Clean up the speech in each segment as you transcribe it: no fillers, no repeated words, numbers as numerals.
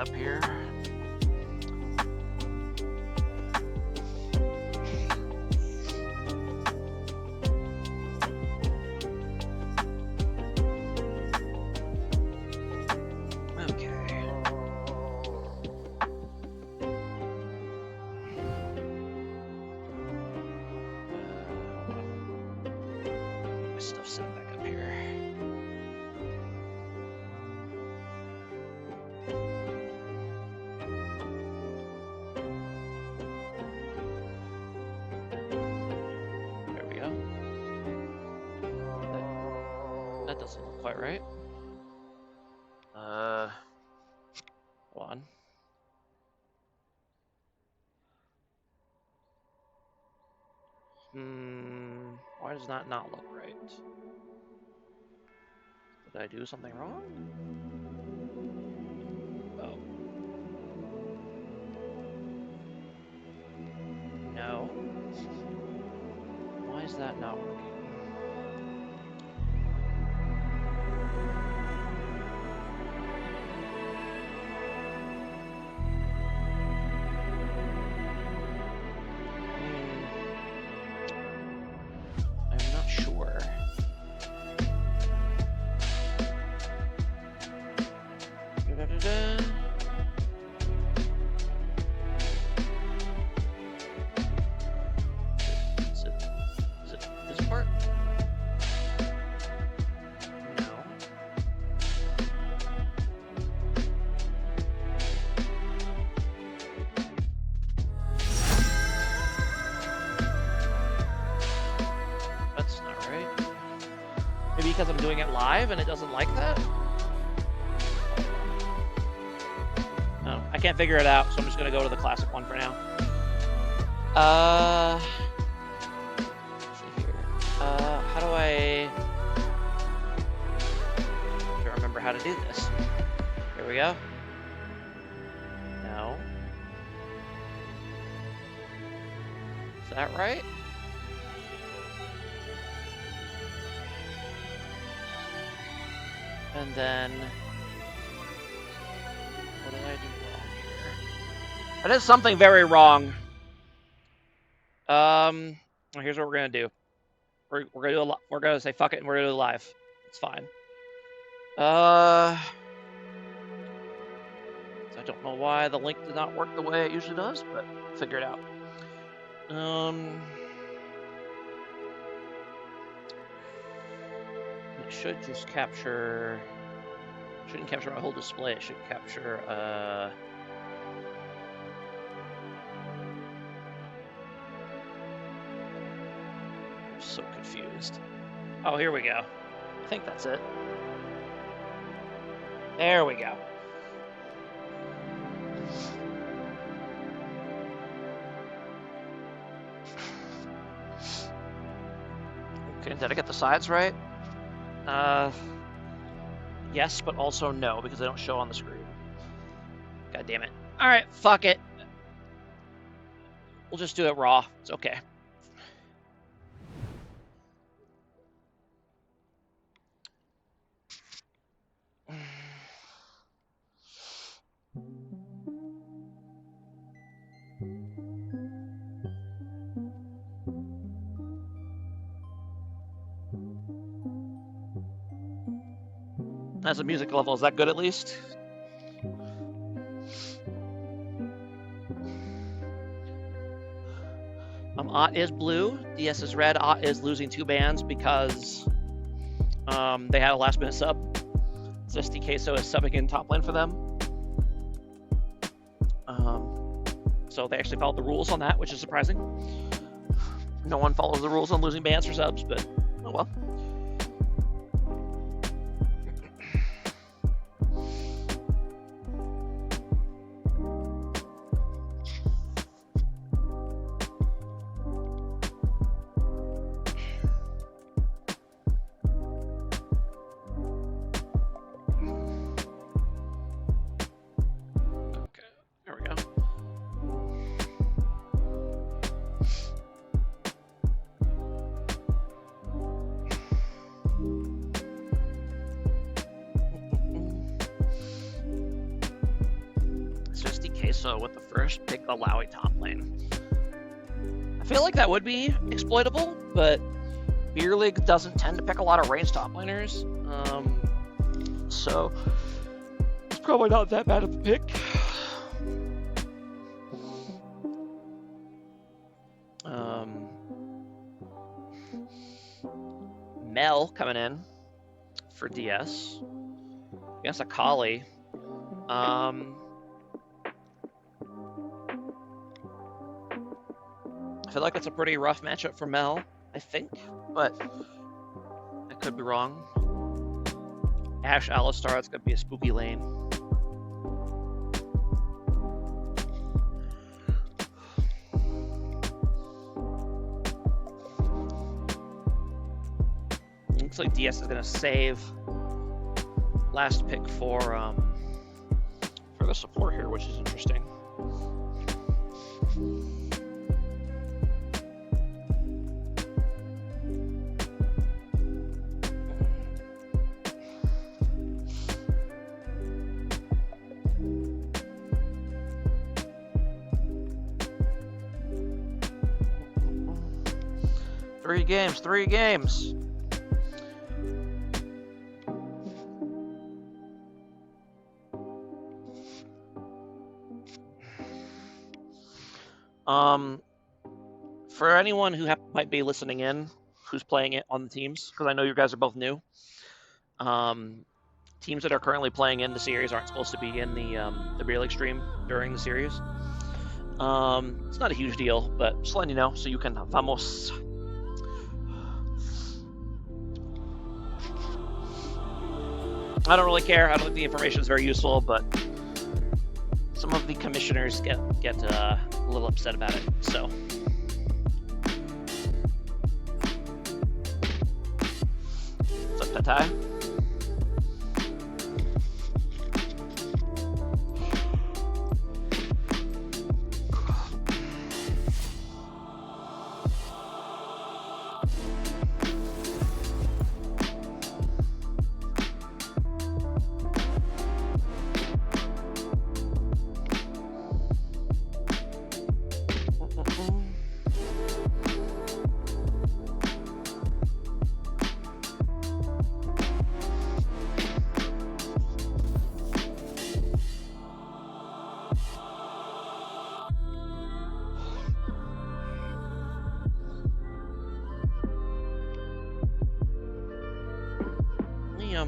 up here. That doesn't look quite right. Hold on. Why does that not look right? Did I do something wrong? Oh. No. Why is that not working? I'm not sure. Da-da-da-da. Is it this part? No. That's not right. Maybe because I'm doing it live and it doesn't like that? No, I can't figure it out, so I'm just gonna go to the classic one for now. Let's see here. How do I remember how to do this? Here we go. No. Is that right? And then, what did I do wrong here? I did something very wrong. Here's what we're gonna do. We're gonna say fuck it and we're gonna do live. It's fine. So I don't know why the link did not work the way it usually does, but figure it out. It should just capture. Shouldn't capture my whole display. It should capture. I'm so confused. Oh, here we go. I think that's it. There we go. Okay, did I get the sides right? Yes, but also no, because they don't show on the screen. God damn it. Alright, fuck it. We'll just do it raw. It's okay. As a music level, is that good at least? OTT is blue, DS is red, OTT is losing 2 bands because they had a last minute sub. SDK so is subbing in top lane for them. So they actually followed the rules on that, which is surprising. No one follows the rules on losing bands for subs, but oh well. So with the first pick, Alawi top lane. I feel like that would be exploitable, but Beer League doesn't tend to pick a lot of ranged top laners. So it's probably not that bad of a pick. Mel coming in for DS against Akali. I feel like it's a pretty rough matchup for Mel, I think, but I could be wrong. Ashe Alistar, that's going to be a spooky lane. Looks like DS is going to save last pick for the support here, which is interesting. Three games. For anyone who might be listening in, who's playing it on the teams, because I know you guys are both new. Teams that are currently playing in the series aren't supposed to be in the Beer League stream during the series. It's not a huge deal, but just letting you know so you can vamos. I don't really care. I don't think the information is very useful, but some of the commissioners get a little upset about it. So. What's up, Tatai?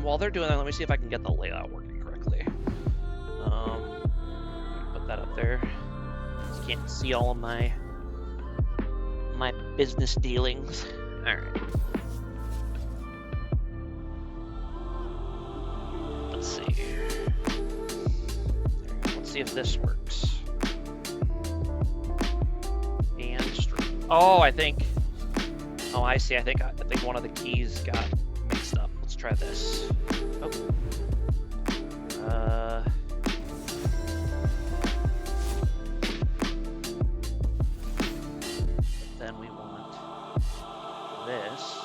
While they're doing that, let me see if I can get the layout working correctly. Put that up there. Just can't see all of my business dealings. All right. Let's see. Let's see if this works. And stream. Oh, I think. Oh, I see. I think one of the keys got mixed up. Let's try this. Oh. Then we want this.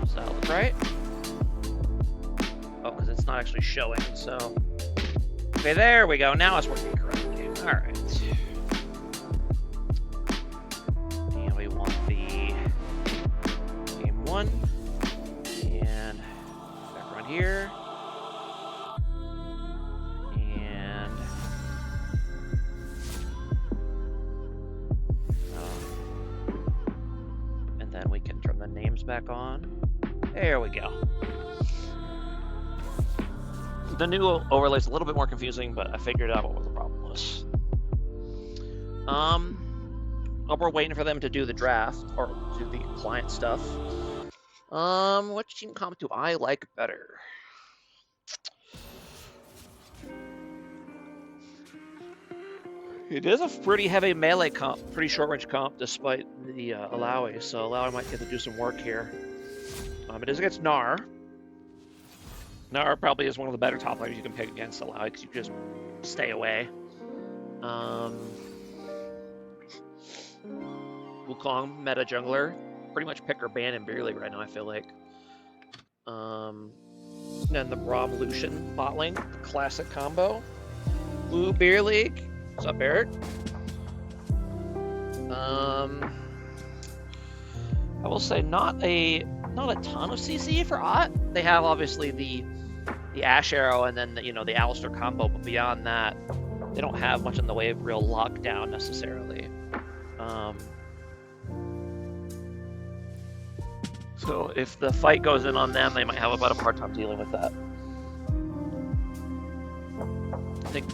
Does that look right? Oh, because it's not actually showing, so. Okay, there we go. Now it's working correctly. All right. And background here, and then we can turn the names back on. There we go. The new overlay is a little bit more confusing, but I figured out what the problem was. While we're waiting for them to do the draft or do the client stuff. Which team comp do I like better? It is a pretty heavy melee comp, pretty short range comp, despite the Alawi. So Alawi might get to do some work here. It is against Gnar. Gnar probably is one of the better top laners you can pick against Alawi because you just stay away. Wukong, meta jungler. Pretty much pick or ban in Beer League right now, I feel like. And then the Braum Lucian bot lane, the classic combo. Blue Beer League. What's up, Eric? I will say not a ton of CC for Ott. They have obviously the Ash Arrow and then the Alistair combo, but beyond that, they don't have much in the way of real lockdown necessarily. So if the fight goes in on them, they might have about a hard time dealing with that. I think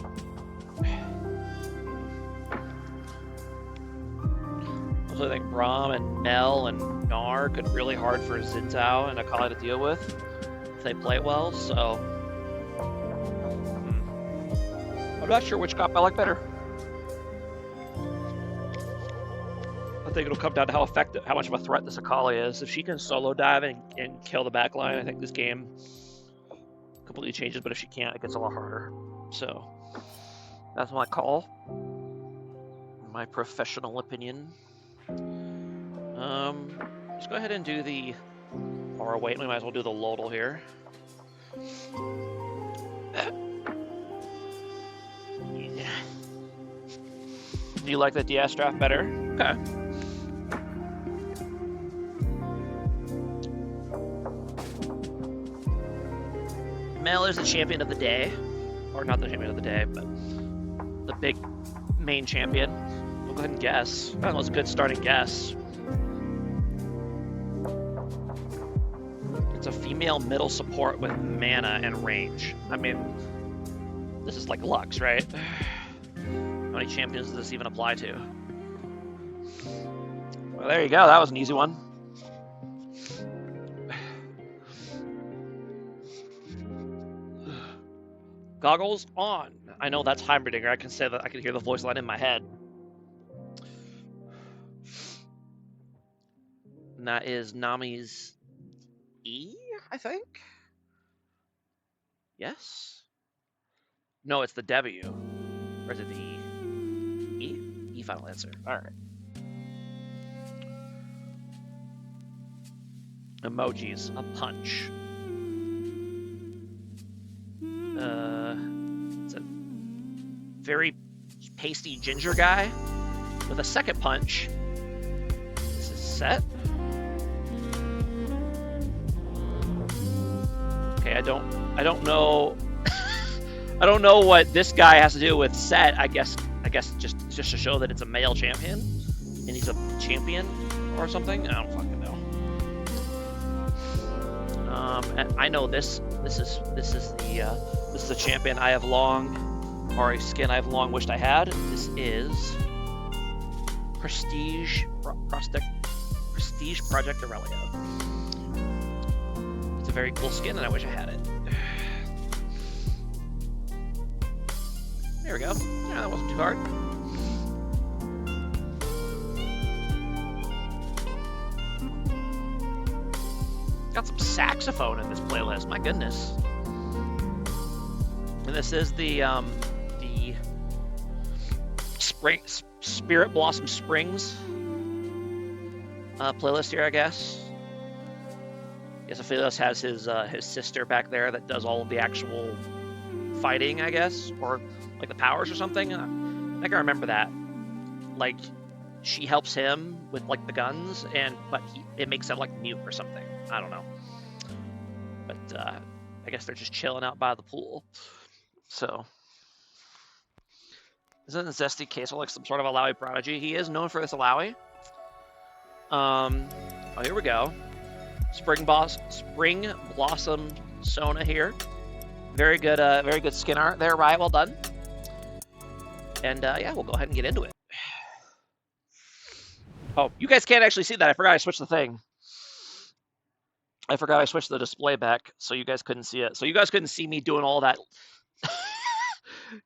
Braum and Mel and Gnar could really hard for Xintao and Akali to deal with if they play it well, so I'm not sure which comp I like better. I think it'll come down to how much of a threat this Akali is. If she can solo dive and kill the backline, I think this game completely changes, but if she can't, it gets a lot harder. So that's my call. My professional opinion. Let's go ahead and do the... Or wait, we might as well do the Lodal here. Do you like the DS draft better? Okay. Mel is the champion of the day. Or not the champion of the day, but the big main champion. We'll go ahead and guess. That was a good starting guess. It's a female middle support with mana and range. I mean, this is like Lux, right? How many champions does this even apply to? Well, there you go. That was an easy one. Goggles on. I know that's Heimerdinger. I can say that. I can hear the voice line in my head. And that is Nami's E, I think? Yes? No, it's the W. Or is it the E? E? E final answer. Alright. Emojis. A punch. It's a very pasty ginger guy with a second punch. This is Set. Okay, I don't know. I don't know what this guy has to do with Set. I guess just to show that it's a male champion and he's a champion or something. I don't fucking know. And I know this is a champion I have long, or a skin I've long wished I had. This is Prestige Project Aurelia. It's a very cool skin, and I wish I had it. There we go. Yeah, that wasn't too hard. Got some saxophone in this playlist. My goodness. And this is the Spirit Blossom Springs playlist here, I guess. Yes, Aphelios has his sister back there that does all of the actual fighting, I guess, or like the powers or something. I think I remember that. Like, she helps him with like the guns, but it makes him like mute or something. I don't know. But I guess they're just chilling out by the pool. So, isn't Zesty Queso like some sort of Alawi prodigy? He is known for this Alawi. Oh, here we go. Spring Blossom Sona here. Very good skin art there, Riot. Well done. And yeah, we'll go ahead and get into it. Oh, you guys can't actually see that. I forgot I switched the thing. I forgot I switched the display back, so you guys couldn't see it. So you guys couldn't see me doing all that.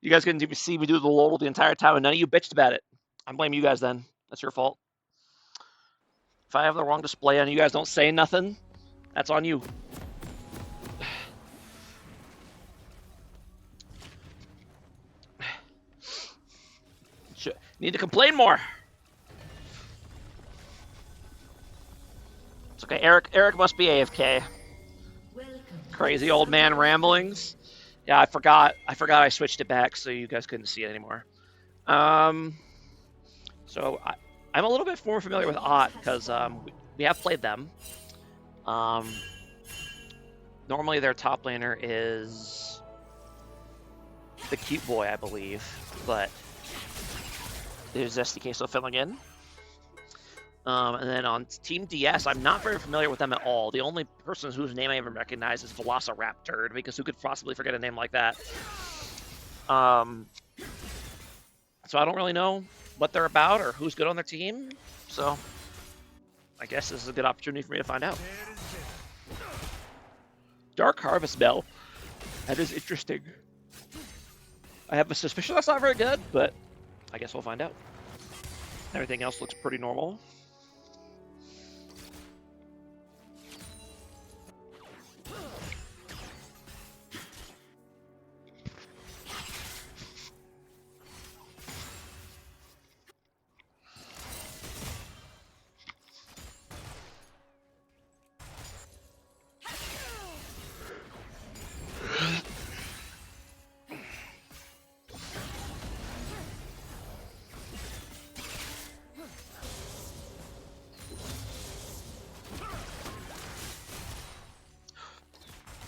You guys couldn't see me do the Lodal the entire time, and none of you bitched about it. I'm blaming you guys then. That's your fault. If I have the wrong display and you guys don't say nothing, that's on you. Need to complain more. It's okay. Eric must be AFK. Crazy old man ramblings. Yeah, I forgot I switched it back so you guys couldn't see it anymore. So I'm a little bit more familiar with OTT because we have played them. Normally their top laner is the cute boy, I believe, but there's SDK still filling in. And then on Team DS, I'm not very familiar with them at all. The only person whose name I even recognize is Velociraptor, because who could possibly forget a name like that? So I don't really know what they're about or who's good on their team. So I guess this is a good opportunity for me to find out. Dark Harvest Bell. That is interesting. I have a suspicion that's not very good, but I guess we'll find out. Everything else looks pretty normal.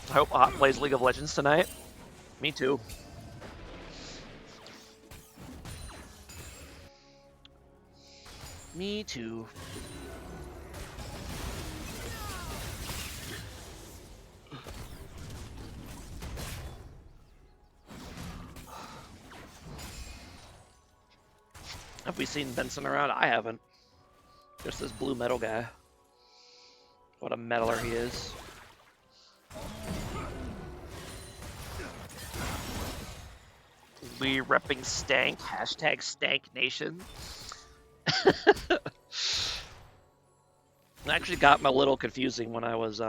I hope Hot plays League of Legends tonight. Me too. Me too. Have we seen Benson around? I haven't. Just this blue metal guy. What a metaler he is. We repping Stank. Hashtag Stank Nation. It actually got me a little confusing when I was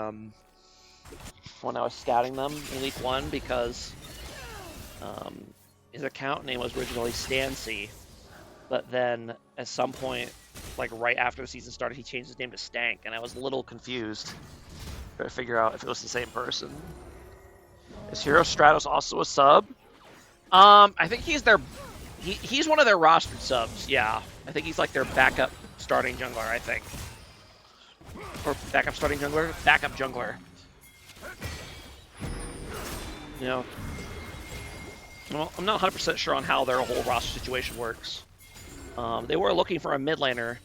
scouting them in Week 1 because his account name was originally Stancy, but then at some point, like right after the season started, he changed his name to Stank, and I was a little confused trying to figure out if it was the same person. Is Hero Stratos also a sub? I think he's he's one of their rostered subs. Yeah, I think he's like their backup starting jungler. I think, or backup starting jungler, backup jungler. You know, well, I'm not 100% sure on how their whole roster situation works. They were looking for a mid laner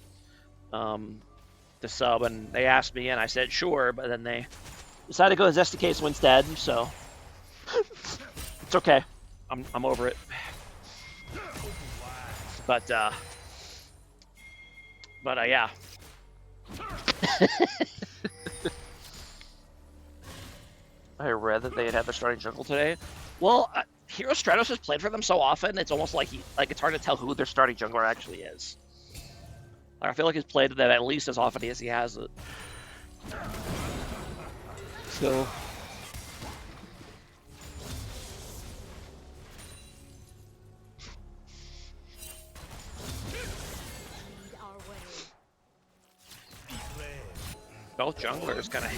to sub, and they asked me, and I said sure, but then they decided to go with SDK instead. So it's okay. I'm over it. But yeah. I read that they had their starting jungle today. Well, Hero Stratos has played for them so often, it's almost like it's hard to tell who their starting jungler actually is. Like, I feel like he's played them at least as often as he has it. So. Both junglers kind of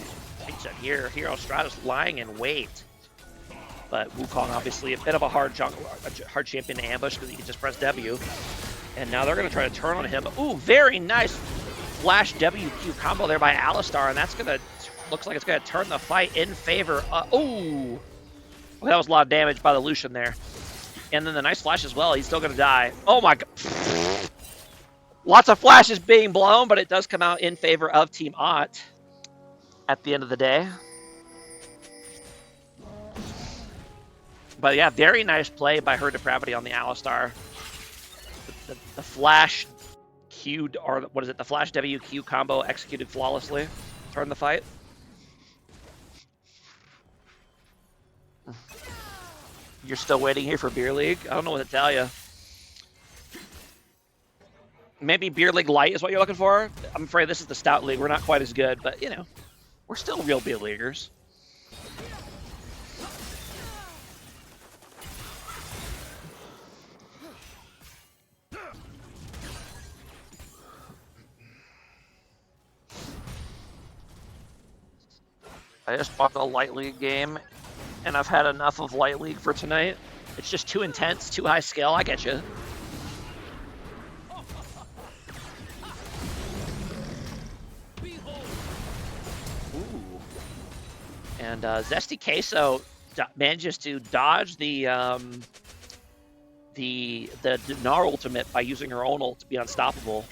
hints at here. Hero Stratos lying in wait. But Wukong obviously a bit of a hard champion to ambush because he can just press W. And now they're going to try to turn on him. Ooh, very nice flash WQ combo there by Alistar. And that's going to, looks like it's going to turn the fight in favor. Ooh. Well, that was a lot of damage by the Lucian there. And then the nice flash as well. He's still going to die. Oh my god. Lots of flashes being blown, but it does come out in favor of Team OTT at the end of the day. But yeah, very nice play by Her Depravity on the Alistar. The flash Q, or what is it? The flash WQ combo executed flawlessly. Turn the fight. You're still waiting here for Beer League? I don't know what to tell you. Maybe Beer League Light is what you're looking for? I'm afraid this is the Stout League. We're not quite as good, but, you know, we're still real Beer Leaguers. I just bought the Light League game, and I've had enough of Light League for tonight. It's just too intense, too high skill. I get you. Ooh. And Zesty Queso manages to dodge the Dinar ultimate by using her own ult to be unstoppable,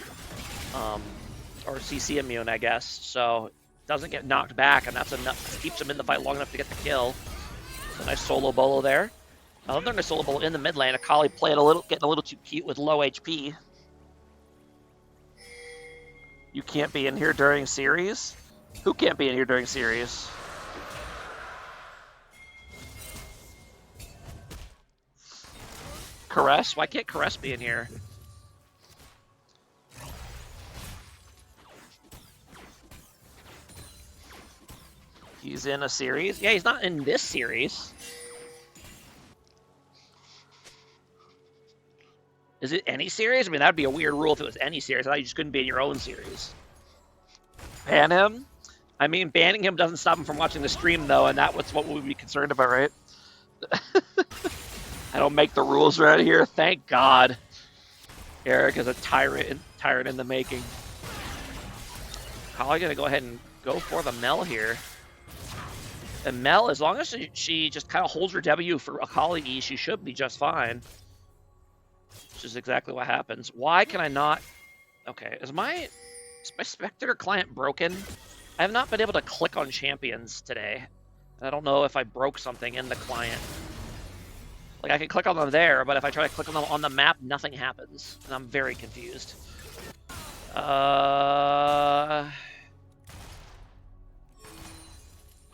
or CC immune, I guess. So doesn't get knocked back, and that's enough. Keeps him in the fight long enough to get the kill. So nice solo bolo there. Another nice solo bolo in the mid lane. Akali getting a little too cute with low HP. You can't be in here during series. Who can't be in here during series? Caress? Why can't Caress be in here? He's in a series? Yeah, he's not in this series. Is it any series? I mean, that'd be a weird rule if it was any series. I thought you just couldn't be in your own series. Ban him? I mean, banning him doesn't stop him from watching the stream, though, and that's what we'd be concerned about, right? I don't make the rules right here. Thank God. Eric is a tyrant in the making. Probably gonna go ahead and go for the Mel here. And Mel, as long as she just kind of holds her W for Akali E, she should be just fine. Which is exactly what happens. Why can I not... Okay, is my Spectator client broken? I have not been able to click on champions today. I don't know if I broke something in the client. Like, I can click on them there, but if I try to click on them on the map, nothing happens. And I'm very confused.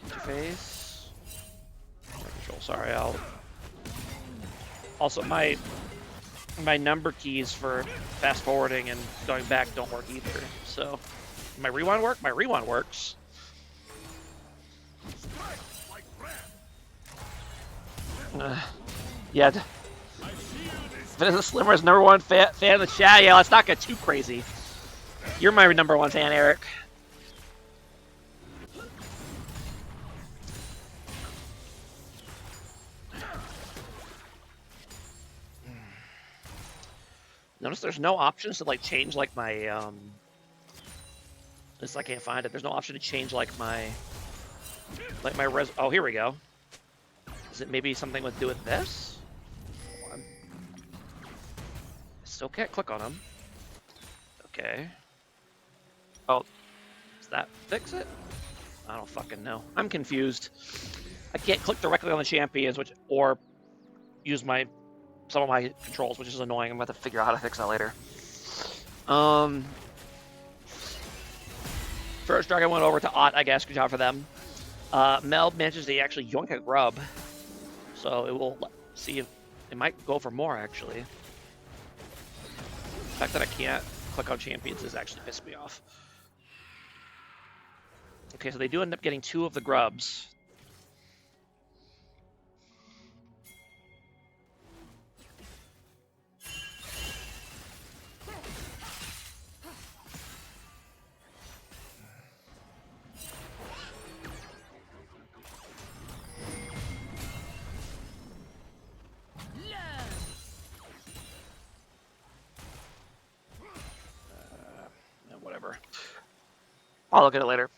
Interface. Control, sorry, Also, my number keys for fast forwarding and going back don't work either. So, my rewind work? My rewind works. Yeah. Vanessa Slimmer's #1 fan of the chat. Yeah, let's not get too crazy. You're my #1 fan, Eric. Notice there's no options to like change like my This I can't find it. There's no option to change like my res. Oh, here we go. Is it maybe something to do with this? Hold on. Still can't click on them. Okay. Oh, does that fix it? I don't fucking know. I'm confused. I can't click directly on the champions, or use some of my controls, which is annoying. I'm going to have to figure out how to fix that later. First Dragon went over to Ott, I guess. Good job for them. Mel manages to actually yoink a grub. So it will see if it might go for more, actually. The fact that I can't click on champions is actually pissed me off. Okay, so they do end up getting 2 of the grubs. Whatever. I'll look at it later.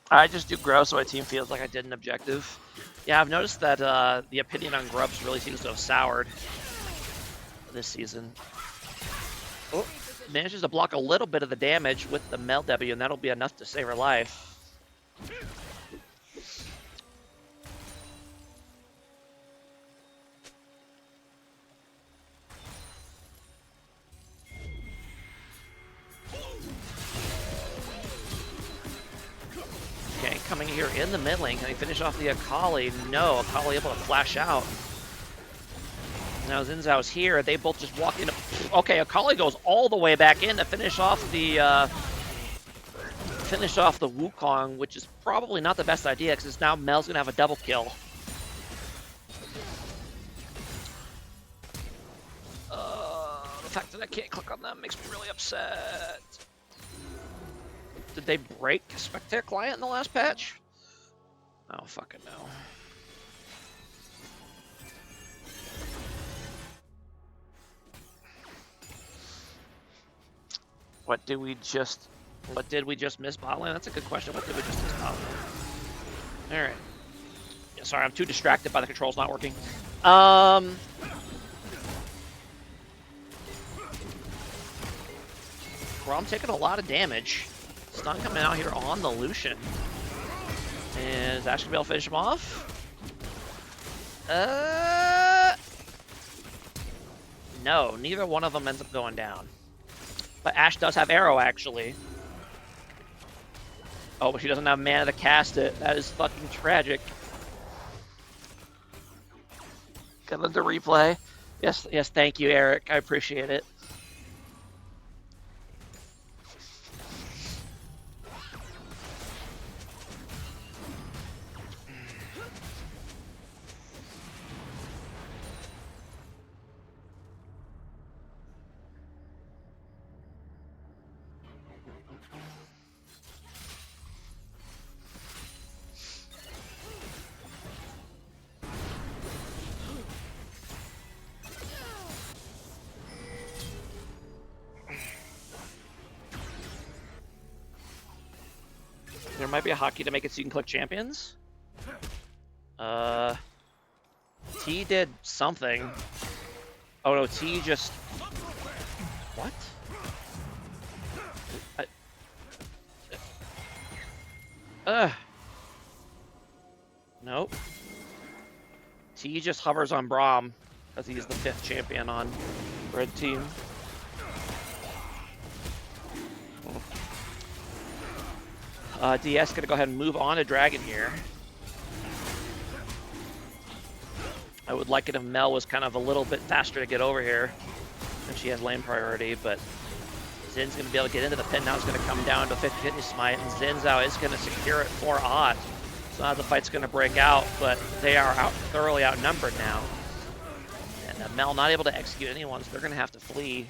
I just do grow so my team feels like I did an objective. Yeah, I've noticed that the opinion on grubs really seems to have soured this season. Oh, manages to block a little bit of the damage with the Mel W, and that'll be enough to save her life. Coming here in the mid lane. Can he finish off the Akali? No, Akali able to flash out. Now Zinzao's here. They both just walk in. Okay, Akali goes all the way back in to finish off the Wukong, which is probably not the best idea because now Mel's gonna have a double kill. The fact that I can't click on them makes me really upset. Did they break Spectator Client in the last patch? I don't fucking know. What did we just miss bot lane? That's a good question. What did we just miss bot lane? Alright. Yeah, sorry, I'm too distracted by the controls not working. Braum taking a lot of damage. Stun coming out here on the Lucian. And is Ash gonna be able to finish him off? No, neither one of them ends up going down. But Ash does have arrow, actually. Oh, but she doesn't have mana to cast it. That is fucking tragic. Get into replay. Yes, yes, thank you, Eric. I appreciate it. There might be a hotkey to make it so you can click champions. T did something. Oh no, T just... What? Nope. T just hovers on Braum, because he's the 5th champion on red team. DS gonna go ahead and move on to Dragon here. I would like it if Mel was kind of a little bit faster to get over here, and she has lane priority, but Zin's gonna be able to get into the pin now. It's gonna come down to 50 Kidney Smite, and Zinzao is gonna secure it for Ott. So now the fight's gonna break out, but they are thoroughly outnumbered now. And Mel not able to execute anyone, so they're gonna have to flee.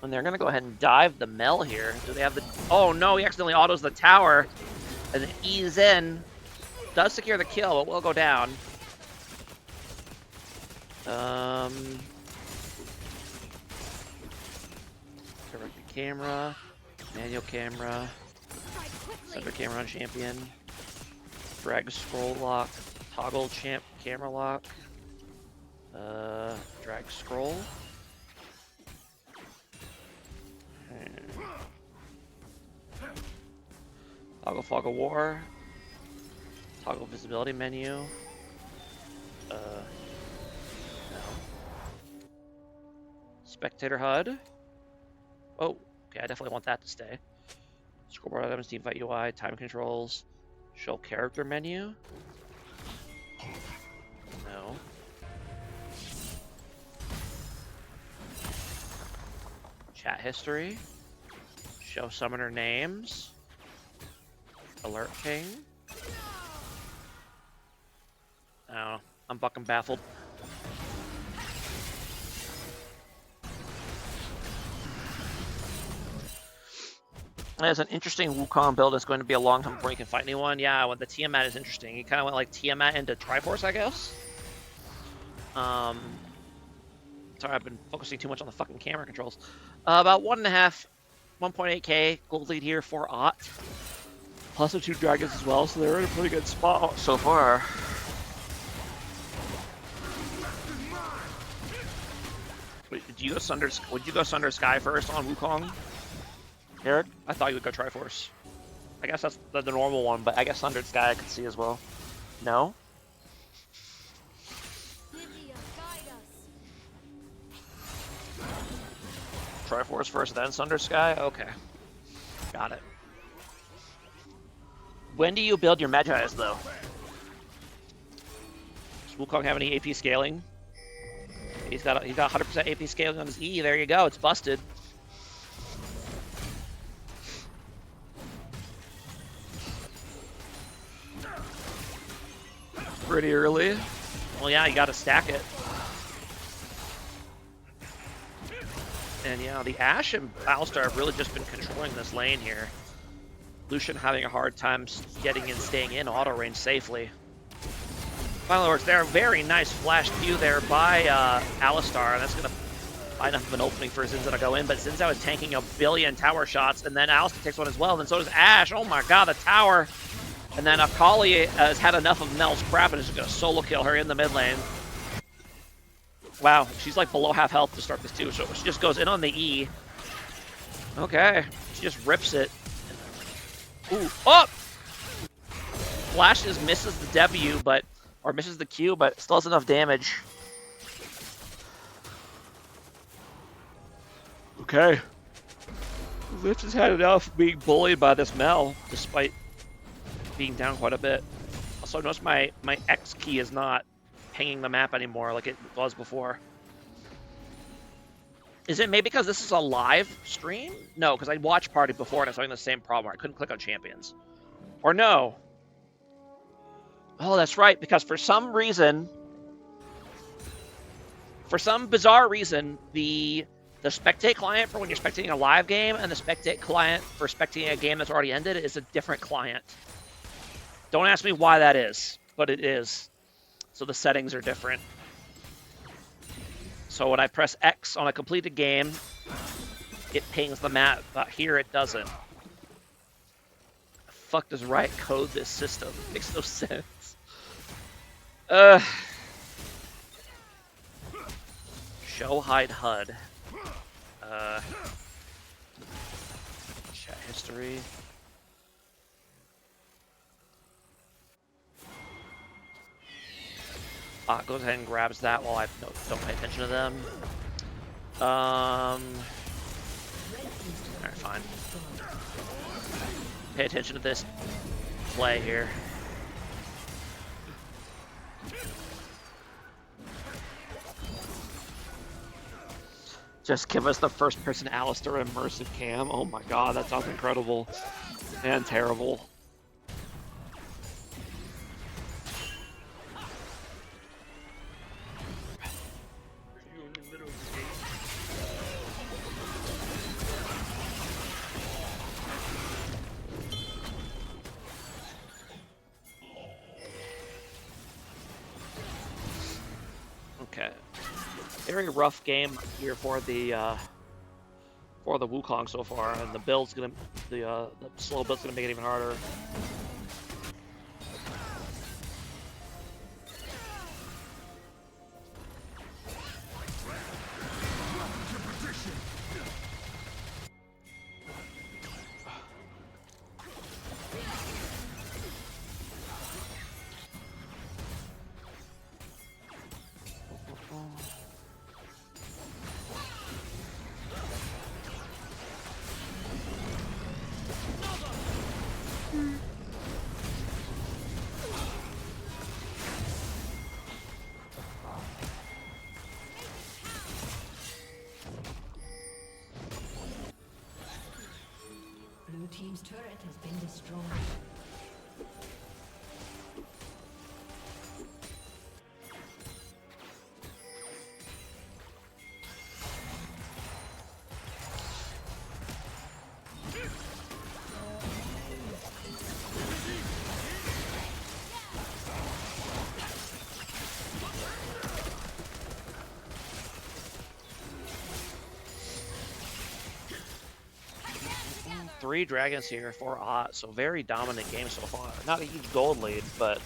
And they're gonna go ahead and dive the Mel here. Do they have the... Oh no, he accidentally autos the tower. And then ease in. Does secure the kill, but will go down. Direct the camera. Manual camera. Center camera on champion. Drag scroll lock. Toggle champ camera lock. Drag scroll. Toggle Fog of War. Toggle visibility menu. No. Spectator HUD. Oh, okay, I definitely want that to stay. Scoreboard items, teamfight UI, time controls. Show character menu. No. Chat history. Show summoner names. Alert King. I don't know. I'm fucking baffled. That's an interesting Wukong build. It's going to be a long time before you can fight anyone. Yeah, well, the Tiamat is interesting. He kind of went like Tiamat into Triforce, I guess. Sorry, I've been focusing too much on the fucking camera controls. About 1.8k gold lead here for Ott. Plus the 2 dragons as well, so they're in a pretty good spot so far. Wait, would you go Sunder Sky first on Wukong, Eric? I thought you would go Triforce. I guess that's the normal one, but I guess Sundered Sky I could see as well. No? Triforce first, then Sunder Sky? Okay. Got it. When do you build your Magi's, though? Does Wukong have any AP scaling? He's got 100% AP scaling on his E. There you go. It's busted. Pretty early. Well, yeah, you got to stack it. And yeah, the Ashe and Alistar have really just been controlling this lane here. Lucian having a hard time getting and staying in auto range safely. Final words, there, a very nice flash Q there by Alistar, and that's going to find enough of an opening for Zinza to go in, but Zinza is tanking a billion tower shots, and then Alistar takes one as well, and so does Ashe. Oh my god, the tower! And then Akali has had enough of Mel's crap and is just going to solo kill her in the mid lane. Wow, she's like below half health to start this too, so she just goes in on the E. Okay, she just rips it. Ooh, oh! Flashes, misses the W, but, or misses the Q, but still has enough damage. Okay. Lips has had enough being bullied by this Mel, despite being down quite a bit. Also, notice my X key is not hanging the map anymore like it was before. Is it maybe because this is a live stream? No, because I watched Party before and I was having the same problem where I couldn't click on champions. Or no. Oh, that's right, because for some reason, for some bizarre reason, the spectate client for when you're spectating a live game and the spectate client for spectating a game that's already ended is a different client. Don't ask me why that is, but it is. So the settings are different. So when I press X on a completed game, it pings the map, but here it doesn't. The fuck does Riot code this system? It makes no sense. Show hide HUD. Chat history. Goes ahead and grabs that while I don't pay attention to them. Alright, fine. Pay attention to this play here. Just give us the first person Alistar immersive cam. Oh my god, that sounds incredible. And terrible. Okay. Very rough game here for the Wukong so far, and the build's gonna the slow build's gonna make it even harder. Blue team's turret has been destroyed. Three dragons here, 4 odds, so very dominant game so far. Not a huge gold lead, but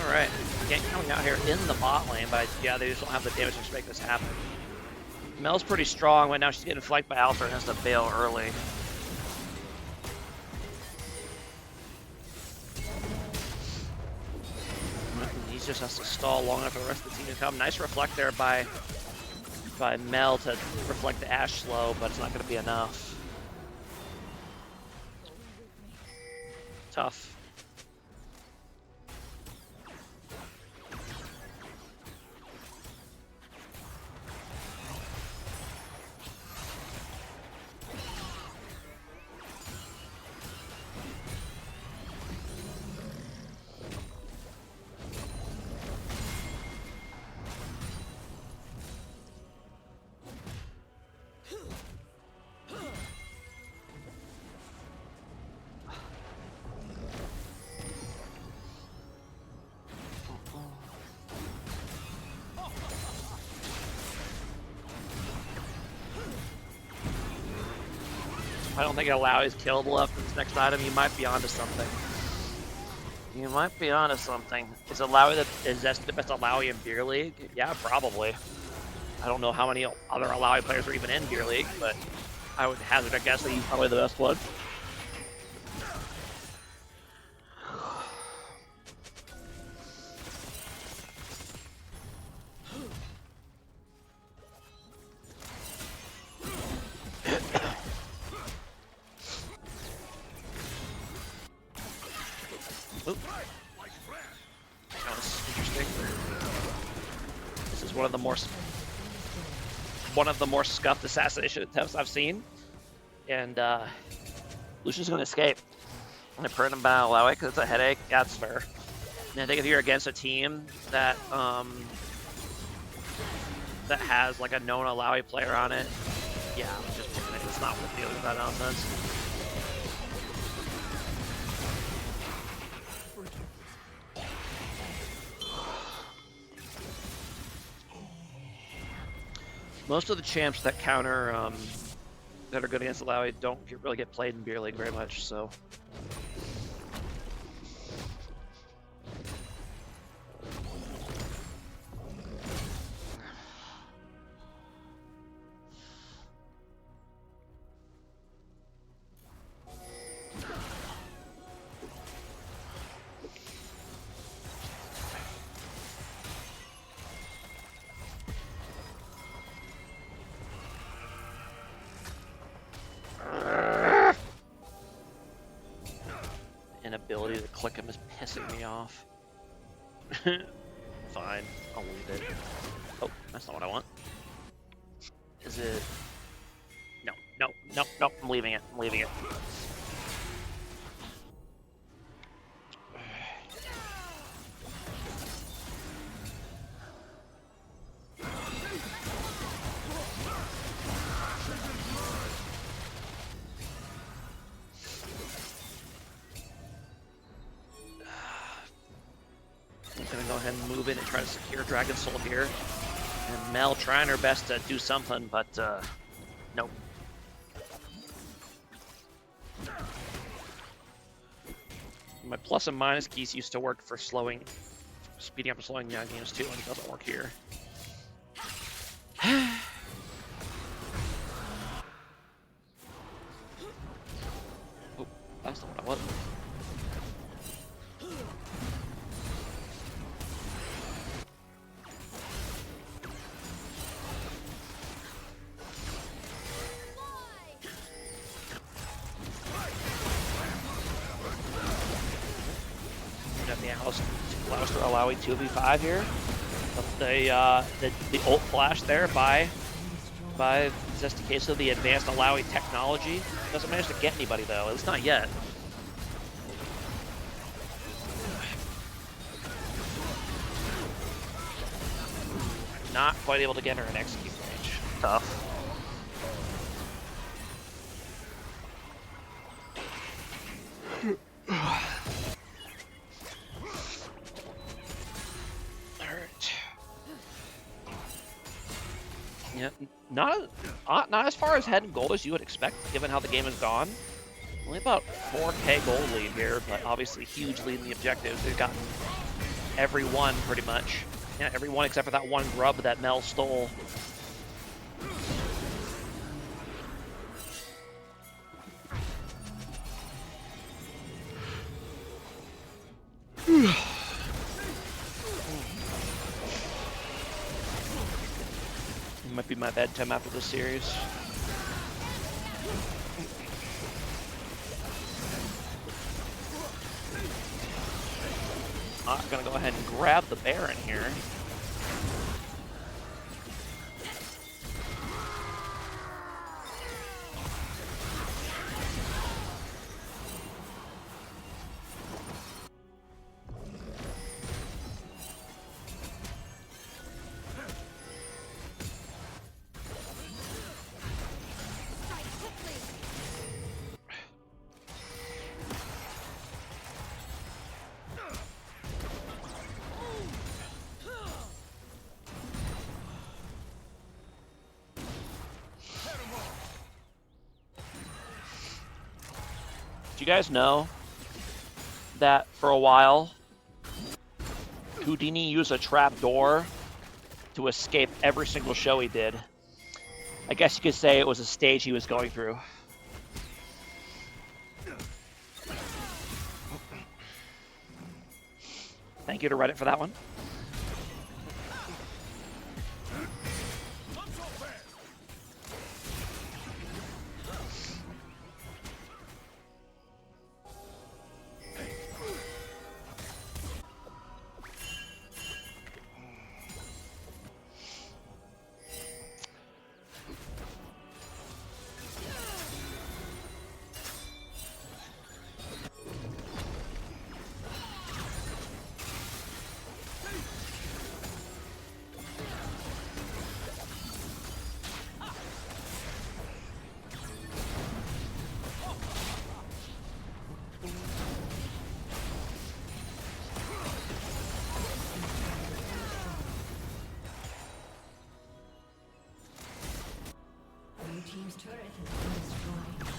alright. Gank coming out here in the bot lane, but yeah, they just don't have the damage to make this happen. Mel's pretty strong, but now she's getting flanked by Alpha and has to bail early. just has to stall long enough for the rest of the team to come. Nice reflect there by Mel to reflect the Ashe slow, but it's not going to be enough. Tough. I don't think Alawi is killable after this next item. You might be onto something. You might be onto something. Is Alawi the best Alawi in Beer League? Yeah, probably. I don't know how many other Alawi players are even in Beer League, but I would hazard a guess that he's probably the best one. One of the more scuffed assassination attempts I've seen, and Lucian's going to escape. I'm going to burn him by Alawi because it's a headache. That's fair. And I think if you're against a team that that has like a known Alawi player on it, yeah, just burn it. It's not worth dealing with that nonsense. Most of the champs that counter, that are good against Alawi don't really get played in Beer League very much, so. Inability to click him is pissing me off. Fine, I'll leave it. Oh, that's not what I want. Is it? No, no, no, no, I'm leaving it. I'm leaving it. In and try to secure Dragon Soul here. And Mel trying her best to do something, but nope. My plus and minus keys used to work for slowing, speeding up and slowing down games too, and it doesn't work here. Oh, that's not what I want. Allows to Alawi 2v5 here. But the ult flash there by Zesty Queso, the advanced Alawi technology. Doesn't manage to get anybody though, at least not yet. Not quite able to get her in execute range. Tough. Yeah, not as far as head and gold as you would expect, given how the game has gone. Only about 4K gold lead here, but obviously huge lead in the objectives. They've gotten every one pretty much. Yeah, every one except for that one grub that Mel stole. Might be my bedtime after this series. I'm gonna go ahead and grab the Baron here. Do you guys know that for a while, Houdini used a trap door to escape every single show he did? I guess you could say it was a stage he was going through. Thank you to Reddit for that one. Blue team's turret has been destroyed.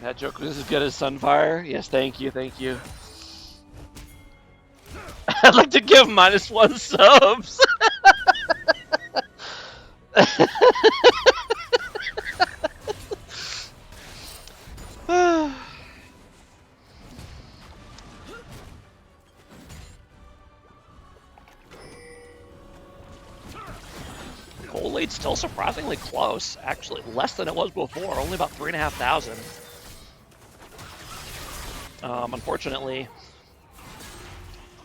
That joke was as good as Sunfire. Yes, thank you, thank you. I'd like to give -1 subs. Goal lead's still surprisingly close. Actually, less than it was before. Only about 3,500. Unfortunately,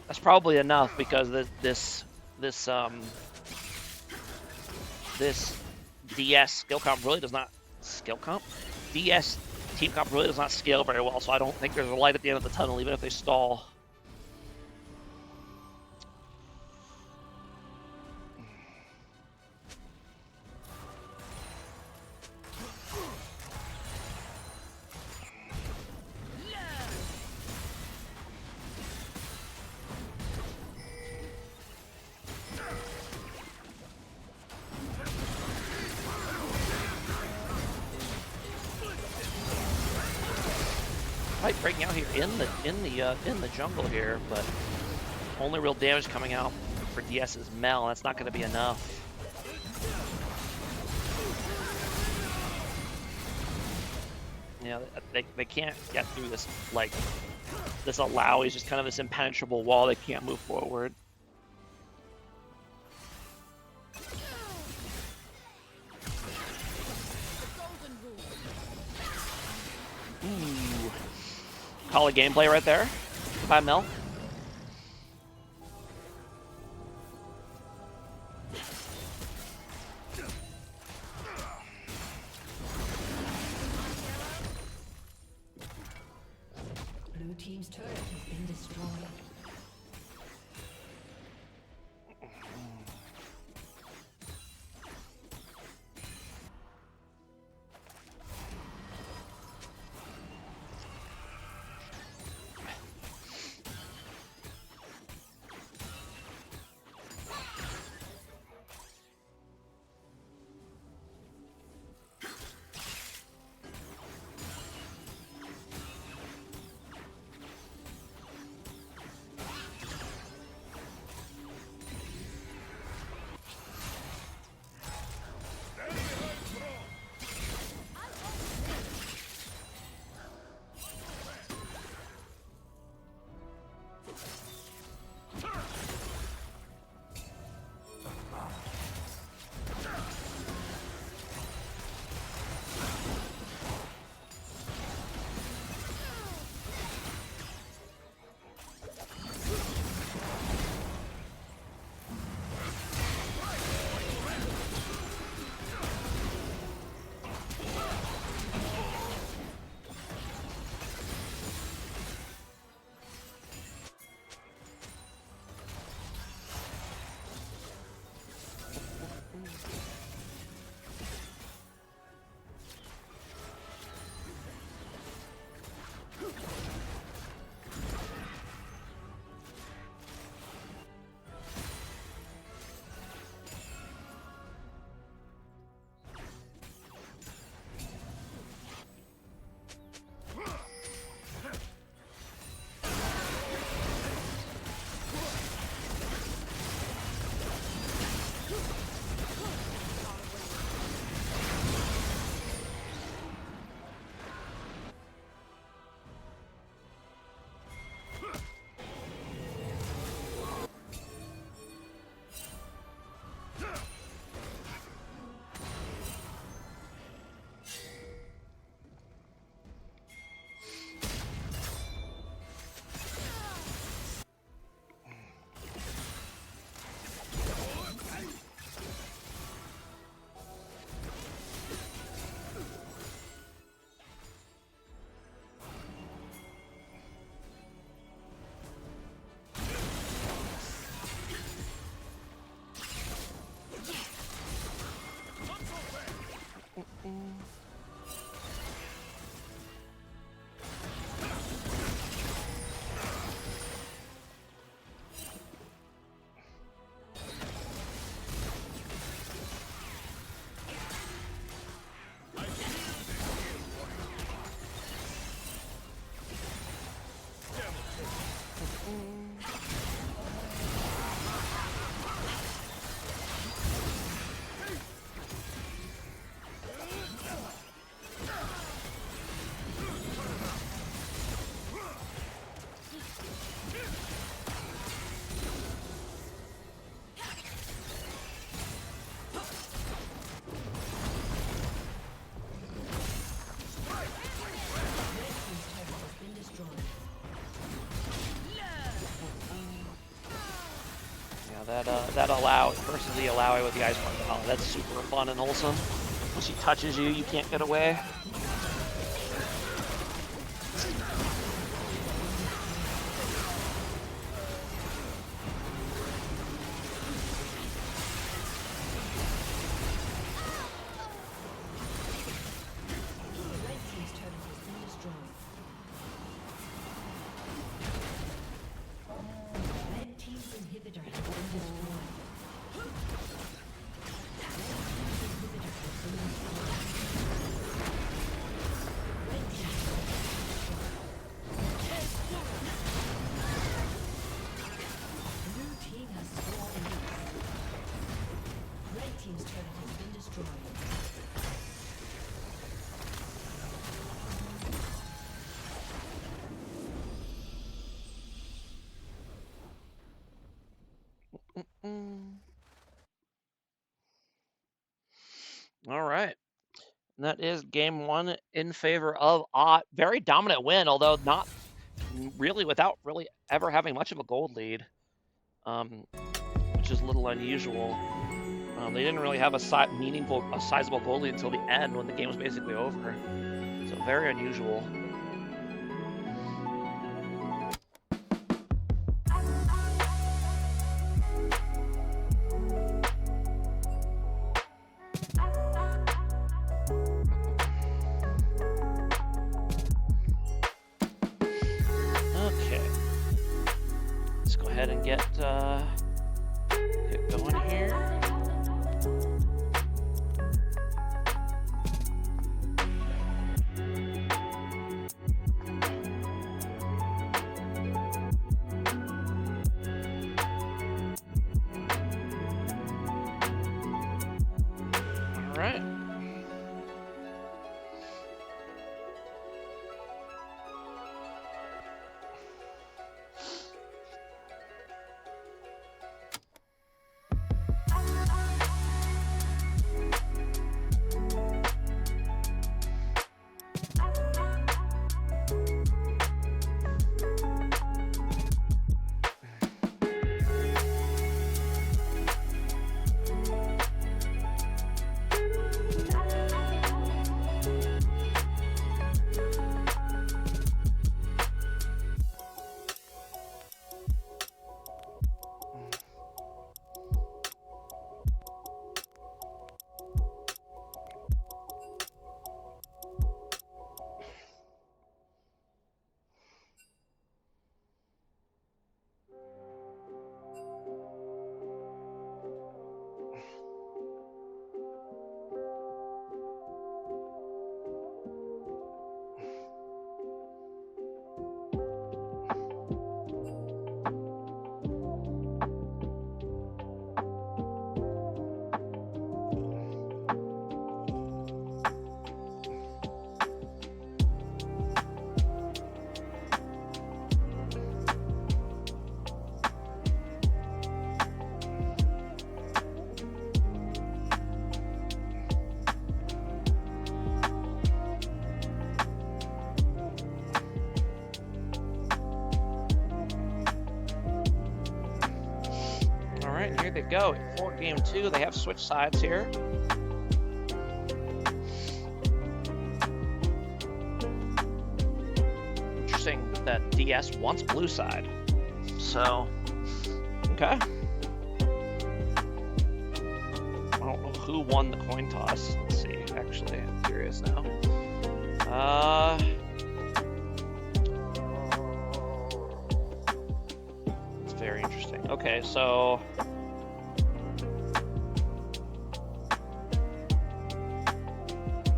that's probably enough because this DS skill comp really does not DS team comp really does not scale very well. So I don't think there's a light at the end of the tunnel, even if they stall. Fight breaking out here in the jungle here, but only real damage coming out for DS's Mel. That's not going to be enough. Yeah, they can't get through this, like, this allow is just kind of this impenetrable wall. They can't move forward. Ooh. Call a gameplay right there. Goodbye, Mel. Blue team's turret has been destroyed. that allow versus the allow with the ice one. Oh, that's super fun and wholesome. Once he touches you, you can't get away. All right. And that is game one in favor of Ott. Very dominant win, although not really without really ever having much of a gold lead, which is a little unusual. They didn't really have a sizable goal lead until the end when the game was basically over. So very unusual. Okay. Let's go ahead and get going here. All right. And here they go for game two. They have switched sides here. Interesting that DS wants blue side. So, okay. I don't know who won the coin toss. Let's see. Actually, I'm curious now. It's very interesting. Okay, so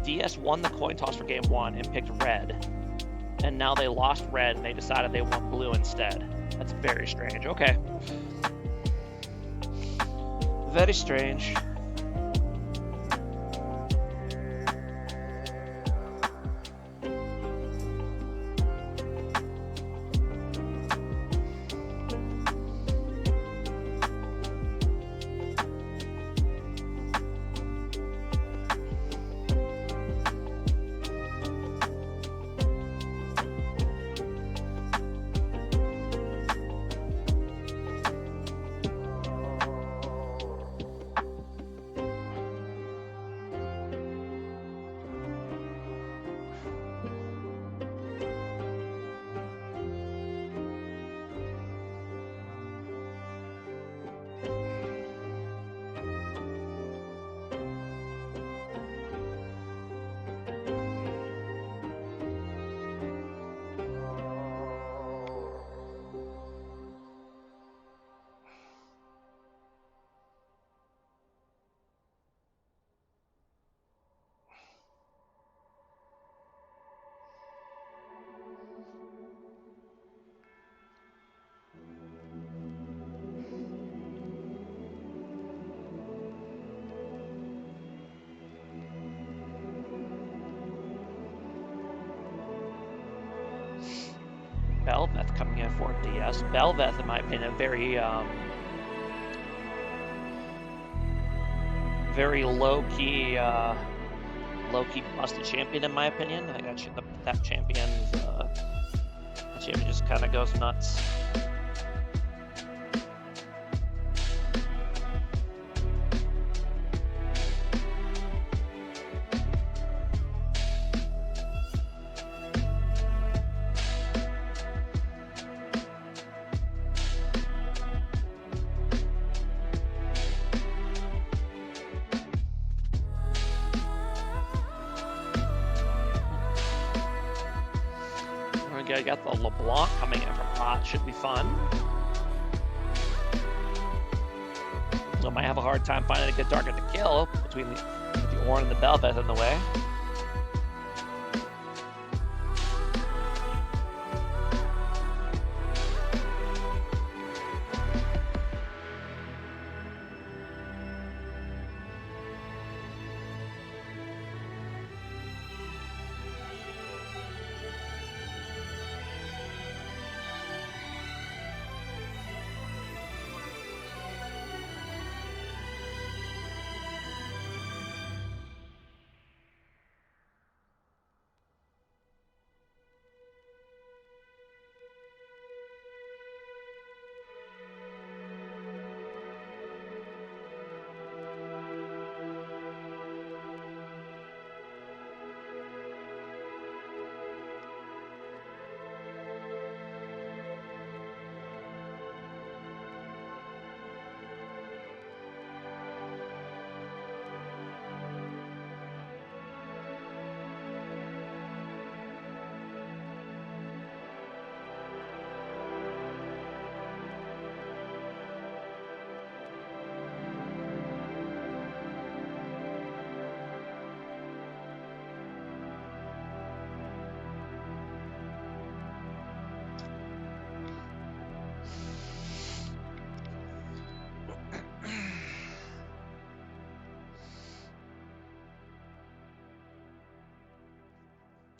DS won the coin toss for game one and picked red, and now they lost red and they decided they want blue instead. That's very strange. Okay. Very strange. Belveth coming in for DS. Belveth, in my opinion, a very very low-key busted champion, in my opinion. I think that champion just kind of goes nuts. I got the LeBlanc coming in from Hot. Should be fun. So I might have a hard time finding a good target to kill between the Ornn and the Belveth in the way.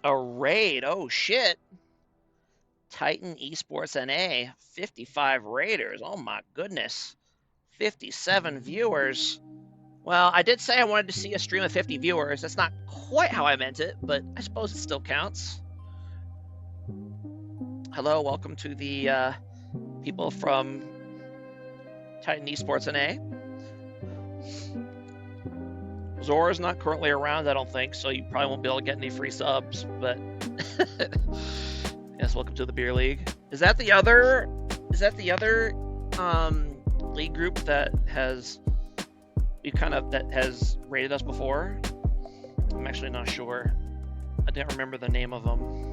A raid, oh shit. Titan Esports NA, 55 raiders, oh my goodness. 57 viewers. Well, I did say I wanted to see a stream of 50 viewers. That's not quite how I meant it, but I suppose it still counts. Hello, welcome to the people from Titan Esports NA. Zora's not currently around, I don't think, so you probably won't be able to get any free subs, but yes, welcome to the Beer League. Is that the other league group that has rated us before? I'm actually not sure. I didn't remember the name of them.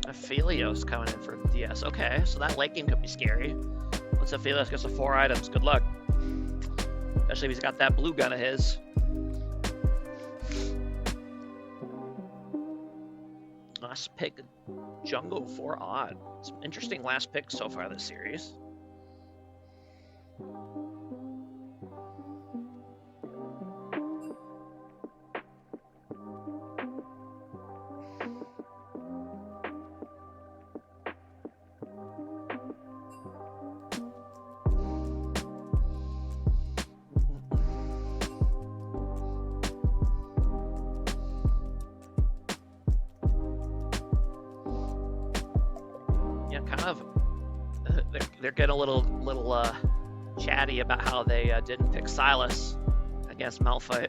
Aphelios coming in for DS. Okay, so that late game could be scary. Once Aphelios gets to 4 items, good luck. Especially if he's got that blue gun of his. Last pick, Jungle 4 odd. Some interesting last picks so far this series. They're getting a little chatty about how they didn't pick Silas against Malphite.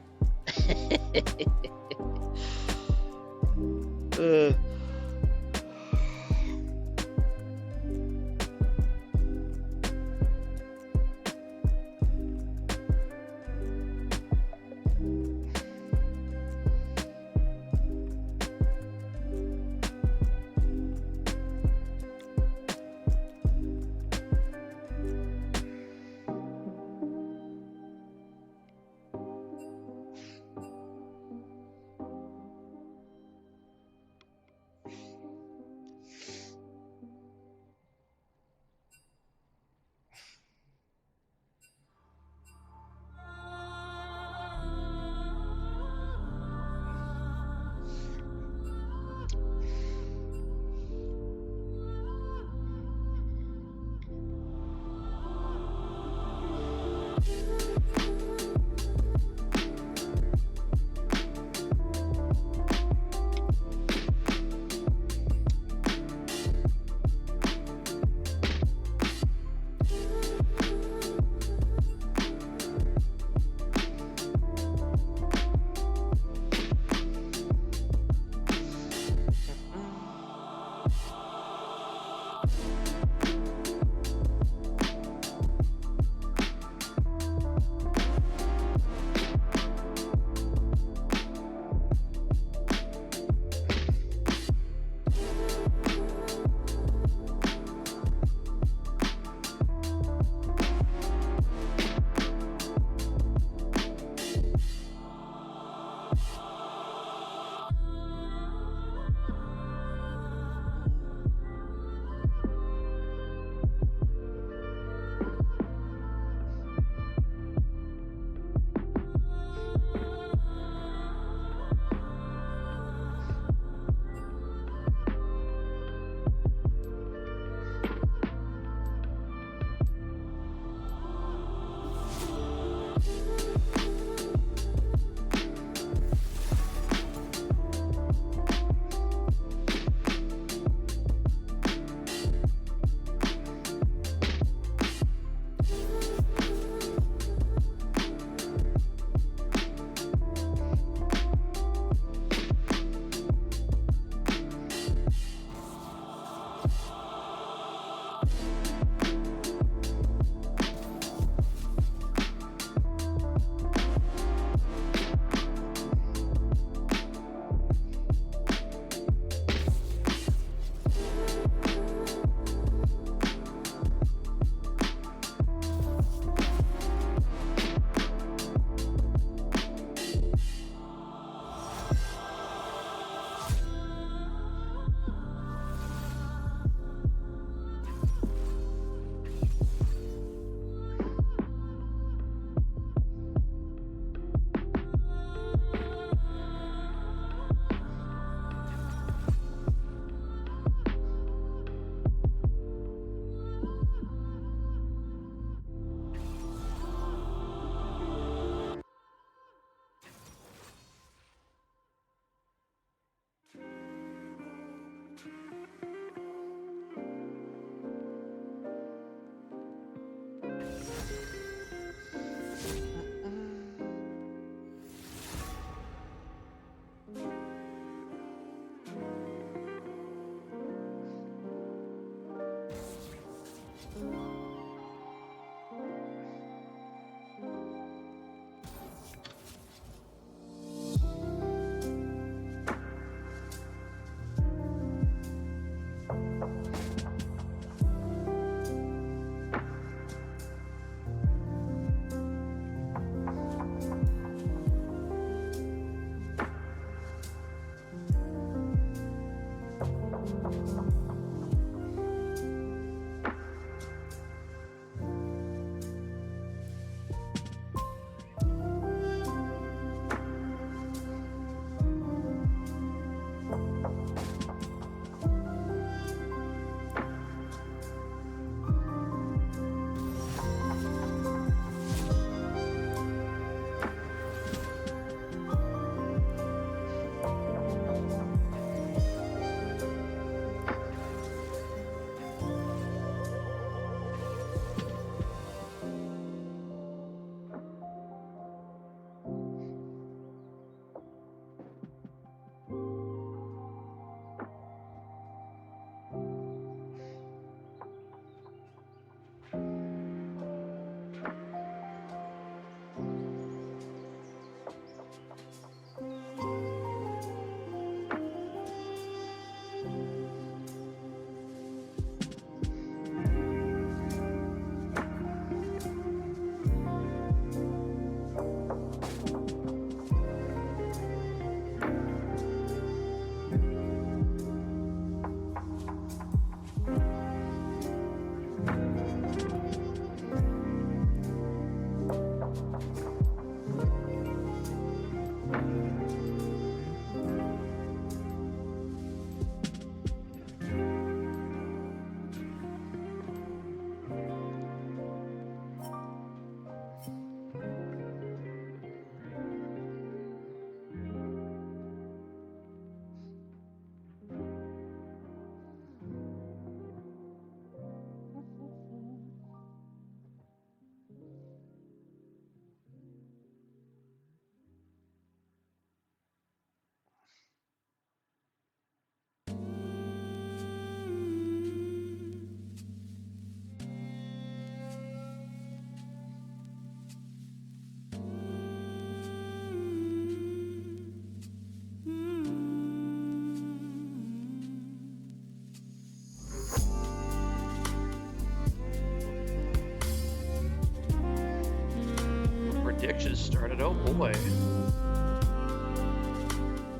kick just started. Oh boy.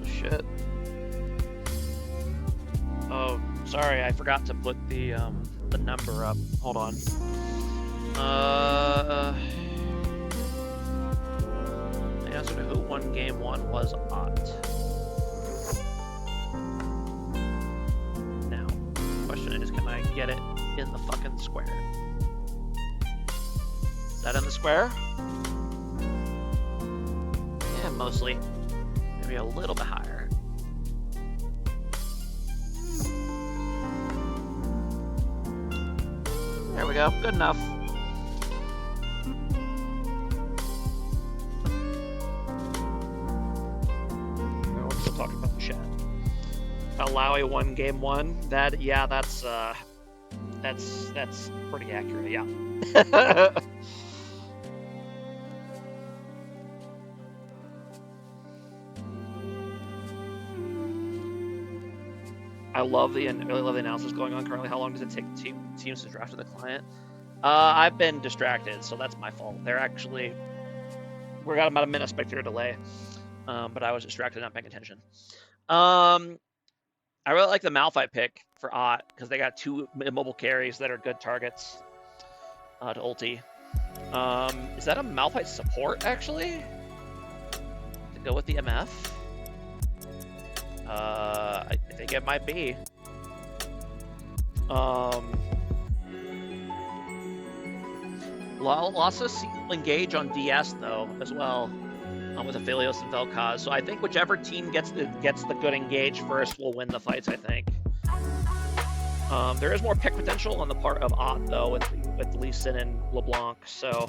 Shit. Oh, sorry, I forgot to put the number up. Hold on. The answer to who won game 1 was Ott. Now, the question is, can I get it in the fucking square? Is that in the square? Yeah, mostly. Maybe a little bit higher. There we go. Good enough. We're still talking about the chat. Alawi won game 1. That, yeah, that's pretty accurate. Yeah. I really love the analysis going on currently. How long does it take teams to draft to the client? I've been distracted, so that's my fault. We got about a minute spectator delay, but I was distracted, not paying attention. I really like the Malphite pick for Ott because they got 2 immobile carries that are good targets to ulti. Is that a Malphite support actually? To go with the MF? I think it might be. Lots of engage on DS though as well, with Aphelios and Vel'Koz. So I think whichever team gets the good engage first will win the fights. I think. There is more pick potential on the part of Ott though with Lee Sin and LeBlanc. So.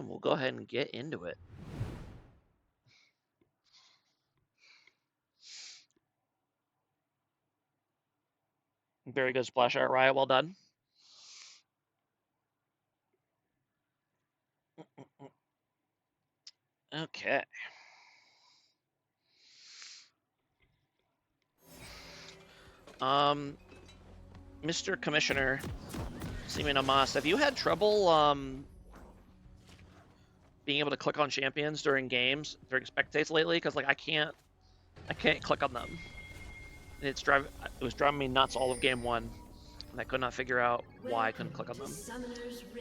We'll go ahead and get into it. Very good splash art, Riot. Well done. Okay. Mr. Commissioner, Seaman Amas, have you had trouble being able to click on champions during games, during spectates lately? Because like I can't click on them. It was driving me nuts all of game 1, and I could not figure out why I couldn't click on them.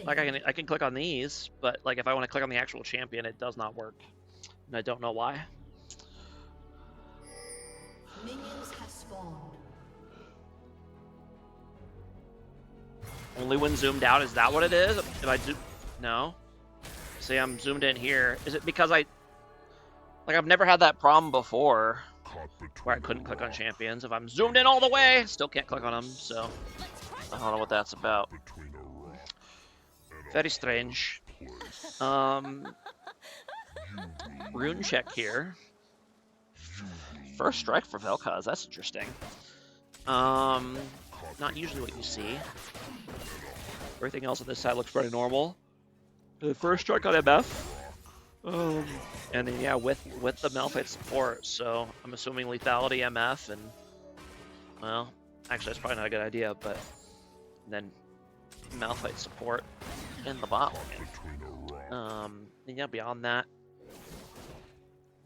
Like I can click on these, but like if I want to click on the actual champion, it does not work, and I don't know why. Minions have spawned. Only when zoomed out, is that what it is? If I zoom, no. See, I'm zoomed in here. Is it because I've never had that problem before where I couldn't click on champions. If I'm zoomed in all the way, still can't click on them, so I don't know what that's about. Very strange. Rune check here. First strike for Vel'Koz, that's interesting. Not usually what you see. Everything else on this side looks pretty normal. The first strike on MF. And then yeah, with the Malphite support, so I'm assuming lethality MF and well, actually that's probably not a good idea, but then Malphite support in the bot lane. And yeah, beyond that,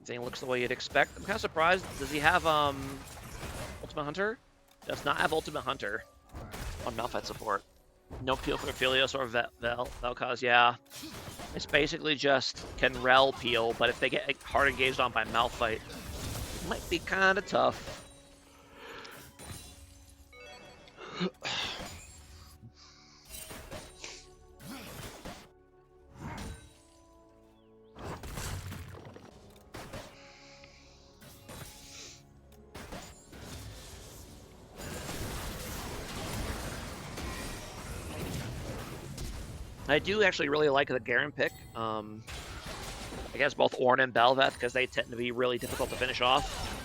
everything looks the way you'd expect. I'm kind of surprised. Does he have Ultimate Hunter? Does not have Ultimate Hunter on Malphite support. No peel for Aphelios or Vel'Koz, yeah. It's basically just can Rel peel, but if they get hard engaged on by Malphite, it might be kind of tough. I do actually really like the Garen pick. I guess both Ornn and Bel'Veth, because they tend to be really difficult to finish off.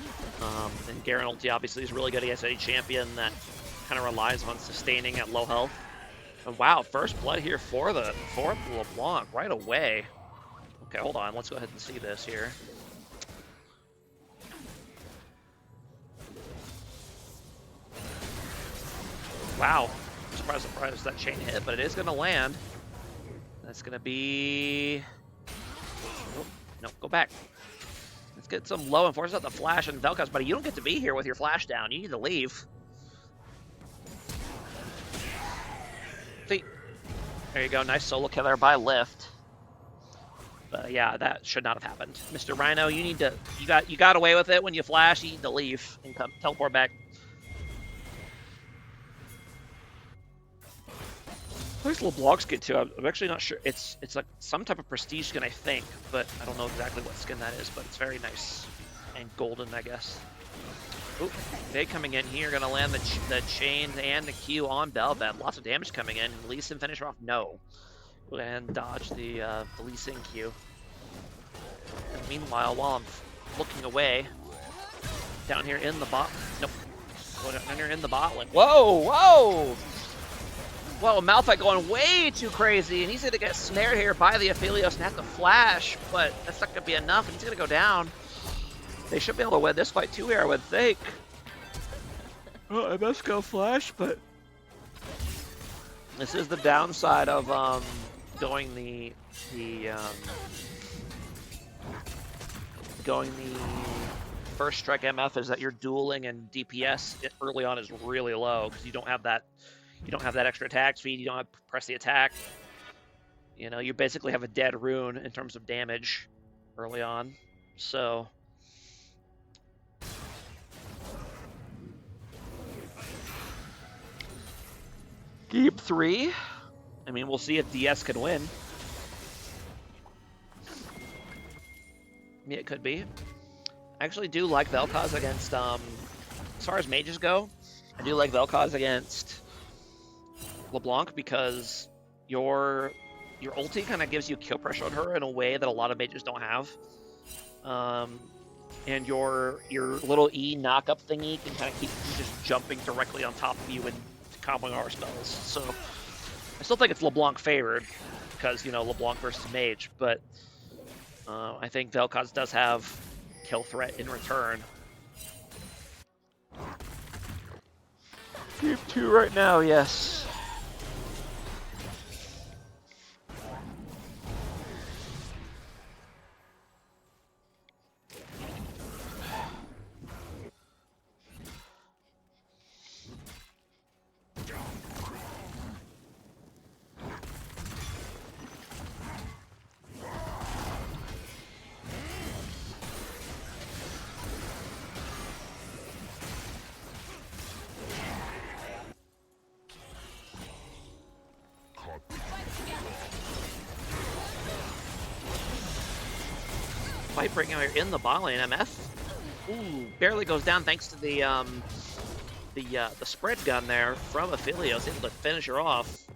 And Garen ulti obviously is really good against any champion that kind of relies on sustaining at low health. And wow, first blood here for LeBlanc right away. Okay, hold on. Let's go ahead and see this here. Wow. Surprise, surprise, that chain hit, but it is going to land. That's going to be... Oh, no, go back. Let's get some low and force out the flash and Vel'Koz, buddy. You don't get to be here with your flash down. You need to leave. See? There you go. Nice solo kill there by Lift. But yeah, that should not have happened. Mr. Rhino, you need to... You got away with it when you flash. You need to leave and come teleport back. Where's LeBlanc's skin too? I'm actually not sure. It's like some type of prestige skin, I think, but I don't know exactly what skin that is. But it's very nice and golden, I guess. Oop, they coming in here, gonna land the chains and the Q on Bel'Veth. Lots of damage coming in. Lee Sin finish her off? No. Go ahead and dodge the Lee Sin Q. And meanwhile, while I'm looking away, down here in the bot, nope. Down here in the bot lane. Whoa, whoa! Whoa, Malphite going way too crazy, and he's going to get snared here by the Aphelios and have to flash, but that's not going to be enough, and he's going to go down. They should be able to win this fight too here, I would think. Oh, I must go flash, but... This is the downside of going the first strike MF is that your dueling and DPS early on is really low, because you don't have that extra attack speed, you don't have to press the attack. You know, you basically have a dead rune in terms of damage early on. So Game 3. I mean, we'll see if DS can win. Yeah, it could be. I actually do like Vel'Koz against, as far as mages go, I do like Vel'Koz against LeBlanc because your ulti kind of gives you kill pressure on her in a way that a lot of mages don't have. And your little E knock-up thingy can kind of keep you just jumping directly on top of you and comboing our spells. So I still think it's LeBlanc favored because, you know, LeBlanc versus mage, but I think Vel'Koz does have kill threat in return. Game 2 right now, yes. Fight breaking out here in the bot lane, MF. Ooh, barely goes down thanks to the spread gun there from Aphelios, able to finish her off.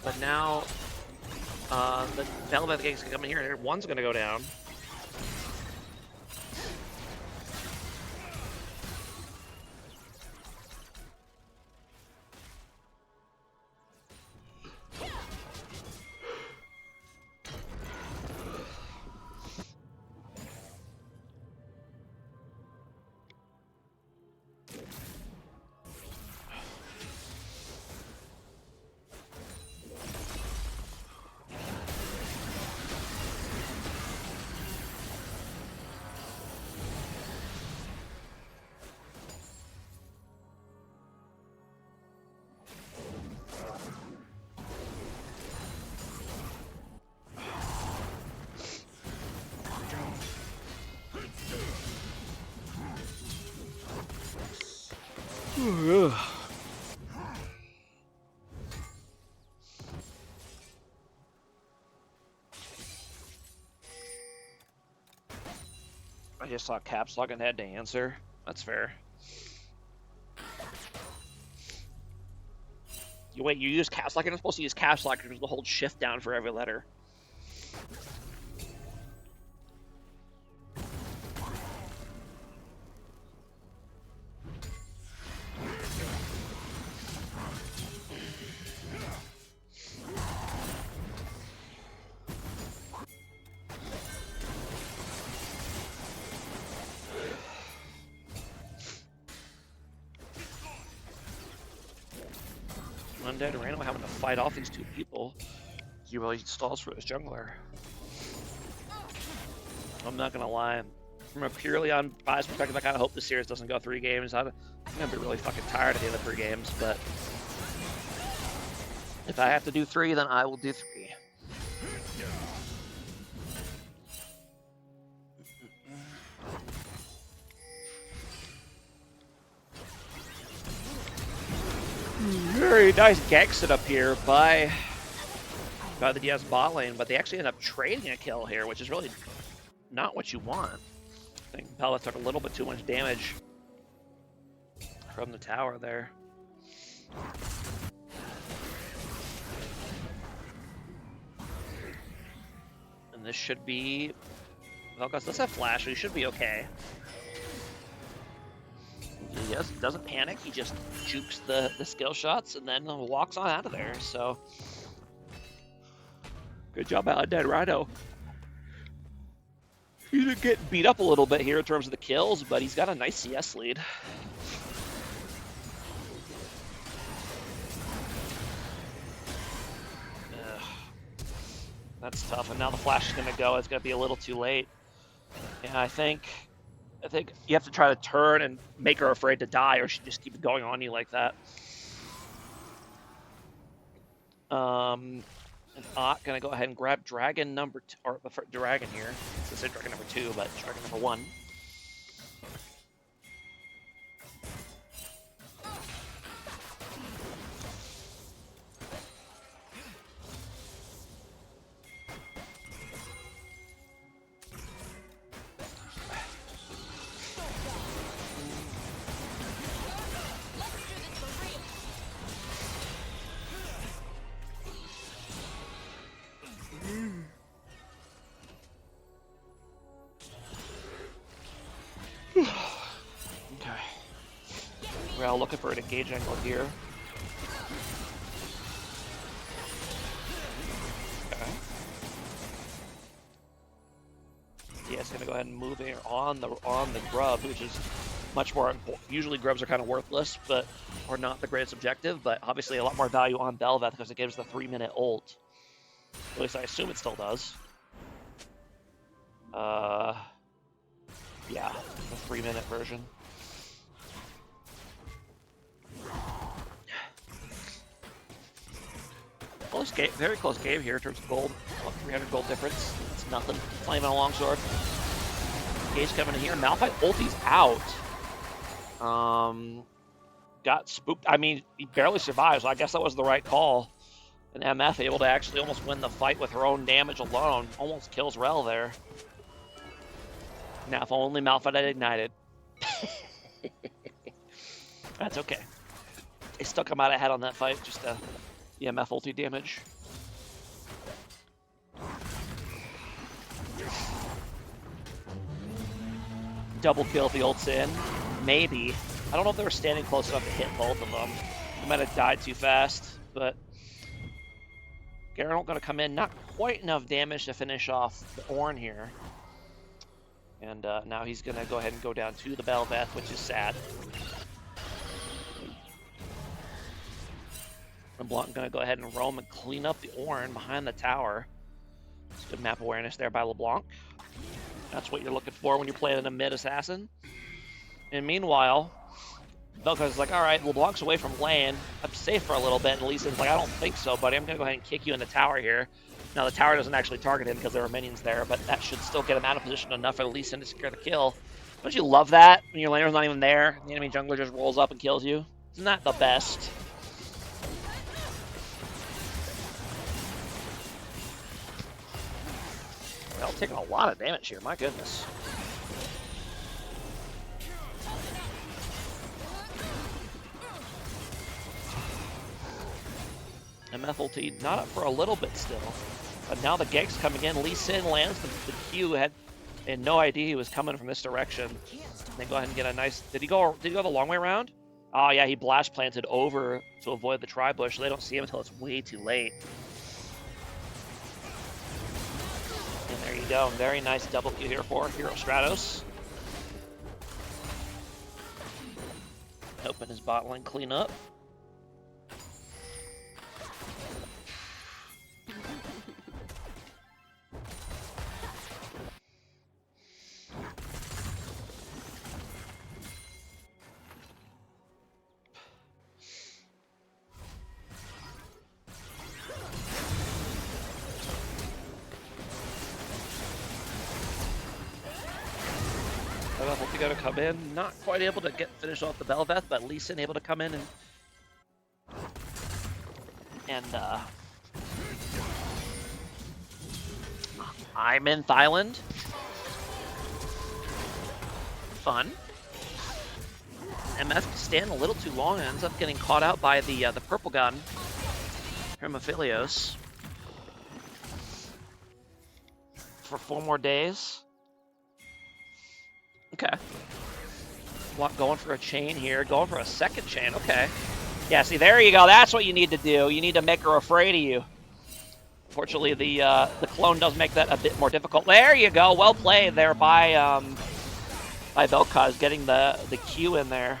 But now the Bel'Veth gangs can come in here. One's gonna go down. I just saw caps lock and had to answer. That's fair. wait, you use caps lock. You're not supposed to use caps lock. You're supposed to hold shift down for every letter. Undead Random having to fight off these two people. He really stalls for his jungler. I'm not gonna lie. From a purely unbiased perspective, I kind of hope the series doesn't go 3 games. I'm gonna be really fucking tired at the end of 3 games, but if I have to do 3, then I will do 3. Very nice gank set up here by the DS bot lane, but they actually end up trading a kill here, which is really not what you want. I think Bella took a little bit too much damage from the tower there. And this should be... Vel'Koz does have flash, so he should be okay. He doesn't panic, he just jukes the skill shots and then walks on out of there, so... Good job out of Dead Rhino. He's gonna get beat up a little bit here in terms of the kills, but he's got a nice CS lead. Ugh. That's tough, and now the flash is gonna go. It's gonna be a little too late. Yeah, I think you have to try to turn and make her afraid to die, or she just keeps going on you like that. And Ott gonna go ahead and grab dragon number 2, or the dragon here. I said dragon number 2, but dragon number 1. Okay. We're all looking for an engage angle here. Okay. Yeah, it's gonna go ahead and move here on the grub, which is much more important. Usually grubs are kind of worthless, but are not the greatest objective, but obviously a lot more value on Bel'Veth because it gives the 3-minute ult. At least I assume it still does. Yeah, the 3-minute version. Close game, very close game here in terms of gold. 300 gold difference. It's nothing. It's not even a long sword. Gage coming in here. Malphite ulti's out. Got spooked. I mean, he barely survives, so I guess that was the right call. And MF able to actually almost win the fight with her own damage alone. Almost kills Rel there. Now, if only Malphite had ignited. That's okay. They still come out ahead on that fight, just EMF ulti damage. Double kill if the ult's in. Maybe. I don't know if they were standing close enough to hit both of them. They might have died too fast, but Geralt gonna come in. Not quite enough damage to finish off the Ornn here. And now he's going to go ahead and go down to the Bel'Veth, which is sad. LeBlanc going to go ahead and roam and clean up the Ornn behind the tower. It's good map awareness there by LeBlanc. That's what you're looking for when you're playing a mid-assassin. And meanwhile, Vel'Koz is like, all right, LeBlanc's away from lane. I'm safe for a little bit. And Lee Sin's like, I don't think so, buddy. I'm going to go ahead and kick you in the tower here. Now, the tower doesn't actually target him because there are minions there, but that should still get him out of position enough for Lee Sin to secure the kill. Don't you love that? When your laner's not even there, the enemy jungler just rolls up and kills you? Isn't that the best? Well, taking a lot of damage here, my goodness. MF ulti not up for a little bit still. But now the Gig's coming in. Lee Sin lands the Q. Had no idea he was coming from this direction. Then go ahead and get a nice. Did he go the long way around? Oh yeah, he blast planted over to avoid the tri-bush, so they don't see him until it's way too late. And there you go. Very nice double Q here for Hero Stratos. Open his bot lane clean up. Hope you gotta come in. Not quite able to finish off the Belveth, but Lee Sin able to come in and I'm in Thailand. Fun. MF stand a little too long and ends up getting caught out by the purple gun, Hermophilios, for 4 more days. Okay. Going for a chain here, going for a second chain. Okay. Yeah, see, there you go. That's what you need to do. You need to make her afraid of you. Unfortunately, the clone does make that a bit more difficult. There you go. Well played there by Vel'Koz getting the Q in there.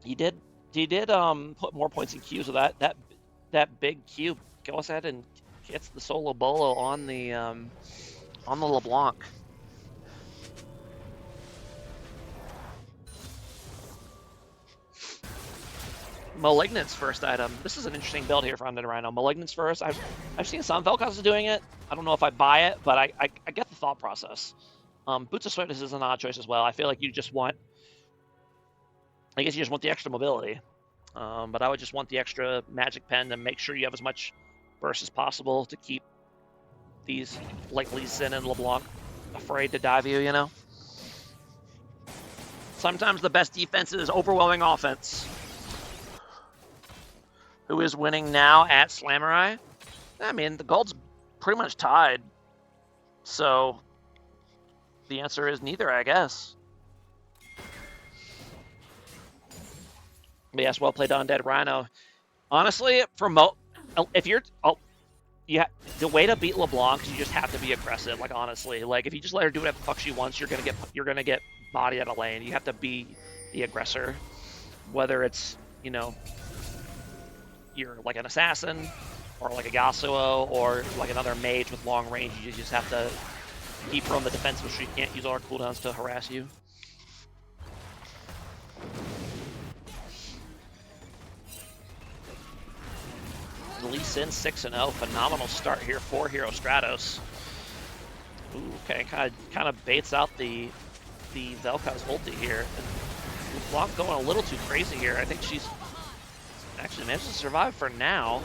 He did put more points in Q, so that big Q goes ahead and gets the solo bolo on the LeBlanc. Malignant's first item. This is an interesting build here for Undead Rhino. Malignant's first. I've seen some Vel'Koz doing it. I don't know if I buy it, but I get the thought process. Boots of Swiftness is an odd choice as well. I feel like you just want, I guess you just want the extra mobility. But I would just want the extra magic pen to make sure you have as much burst as possible to keep these, like Lee Sin and LeBlanc, afraid to dive you, you know? Sometimes the best defense is overwhelming offense. Who is winning now at Slamurai? I mean, the gold's pretty much tied. So, the answer is neither, I guess. But yes, well played Undead Rhino. Honestly, for if you're... the way to beat LeBlanc is you just have to be aggressive, like, honestly. Like, if you just let her do whatever the fuck she wants, you're gonna get bodied out of lane. You have to be the aggressor. Whether it's, you know, you're like an assassin, or like a Yasuo, or like another mage with long range. You just have to keep her on the defensive so she can't use all her cooldowns to harass you. Lee Sin 6-0, phenomenal start here for Hero Stratos. Ooh, okay, kind of baits out the Vel'Koz ulti here. And LeBlanc going a little too crazy here. I think she's actually manages to survive for now.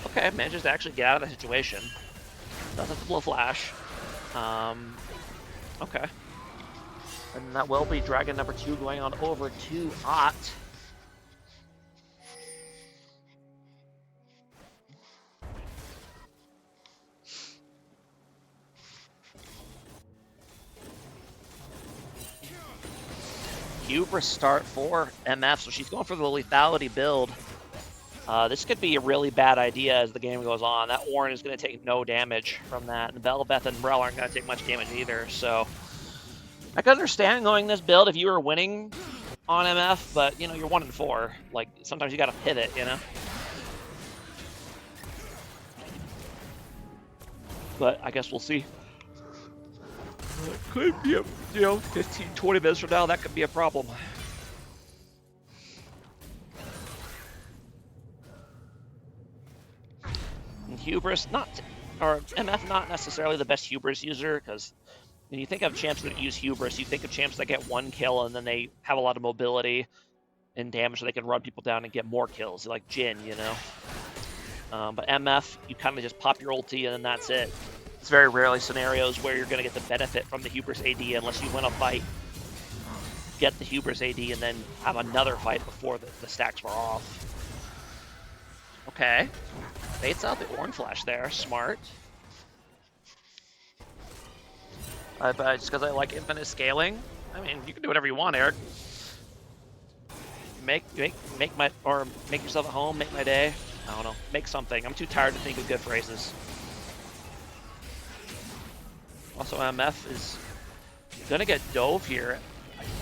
Okay, manages to actually get out of the situation. Doesn't have to blow flash. Okay. And that will be Dragon number 2 going on over to Ott. Hubris start for MF, so she's going for the lethality build. This could be a really bad idea as the game goes on. That Warren is going to take no damage from that, and Belveth and Brel aren't going to take much damage either, so I can understand going this build if you were winning on MF, but, you know, you're 1-4. Like, sometimes you got to pivot, you know? But I guess we'll see. Could be, you know, 15, 20 minutes from now, that could be a problem. And Hubris, or MF not necessarily the best Hubris user, because when you think of champs that use Hubris, you think of champs that get 1 kill and then they have a lot of mobility and damage so they can run people down and get more kills, like Jhin, you know? But MF, you kind of just pop your ulti and then that's it. It's very rarely scenarios where you're going to get the benefit from the Hubris AD unless you win a fight, get the Hubris AD, and then have another fight before the stacks were off. Okay. Baits out the Orange Flash there. Smart. But just because I like infinite scaling, I mean, you can do whatever you want, Eric. Make yourself at home, make my day. I don't know, make something. I'm too tired to think of good phrases. Also, MF is gonna get dove here.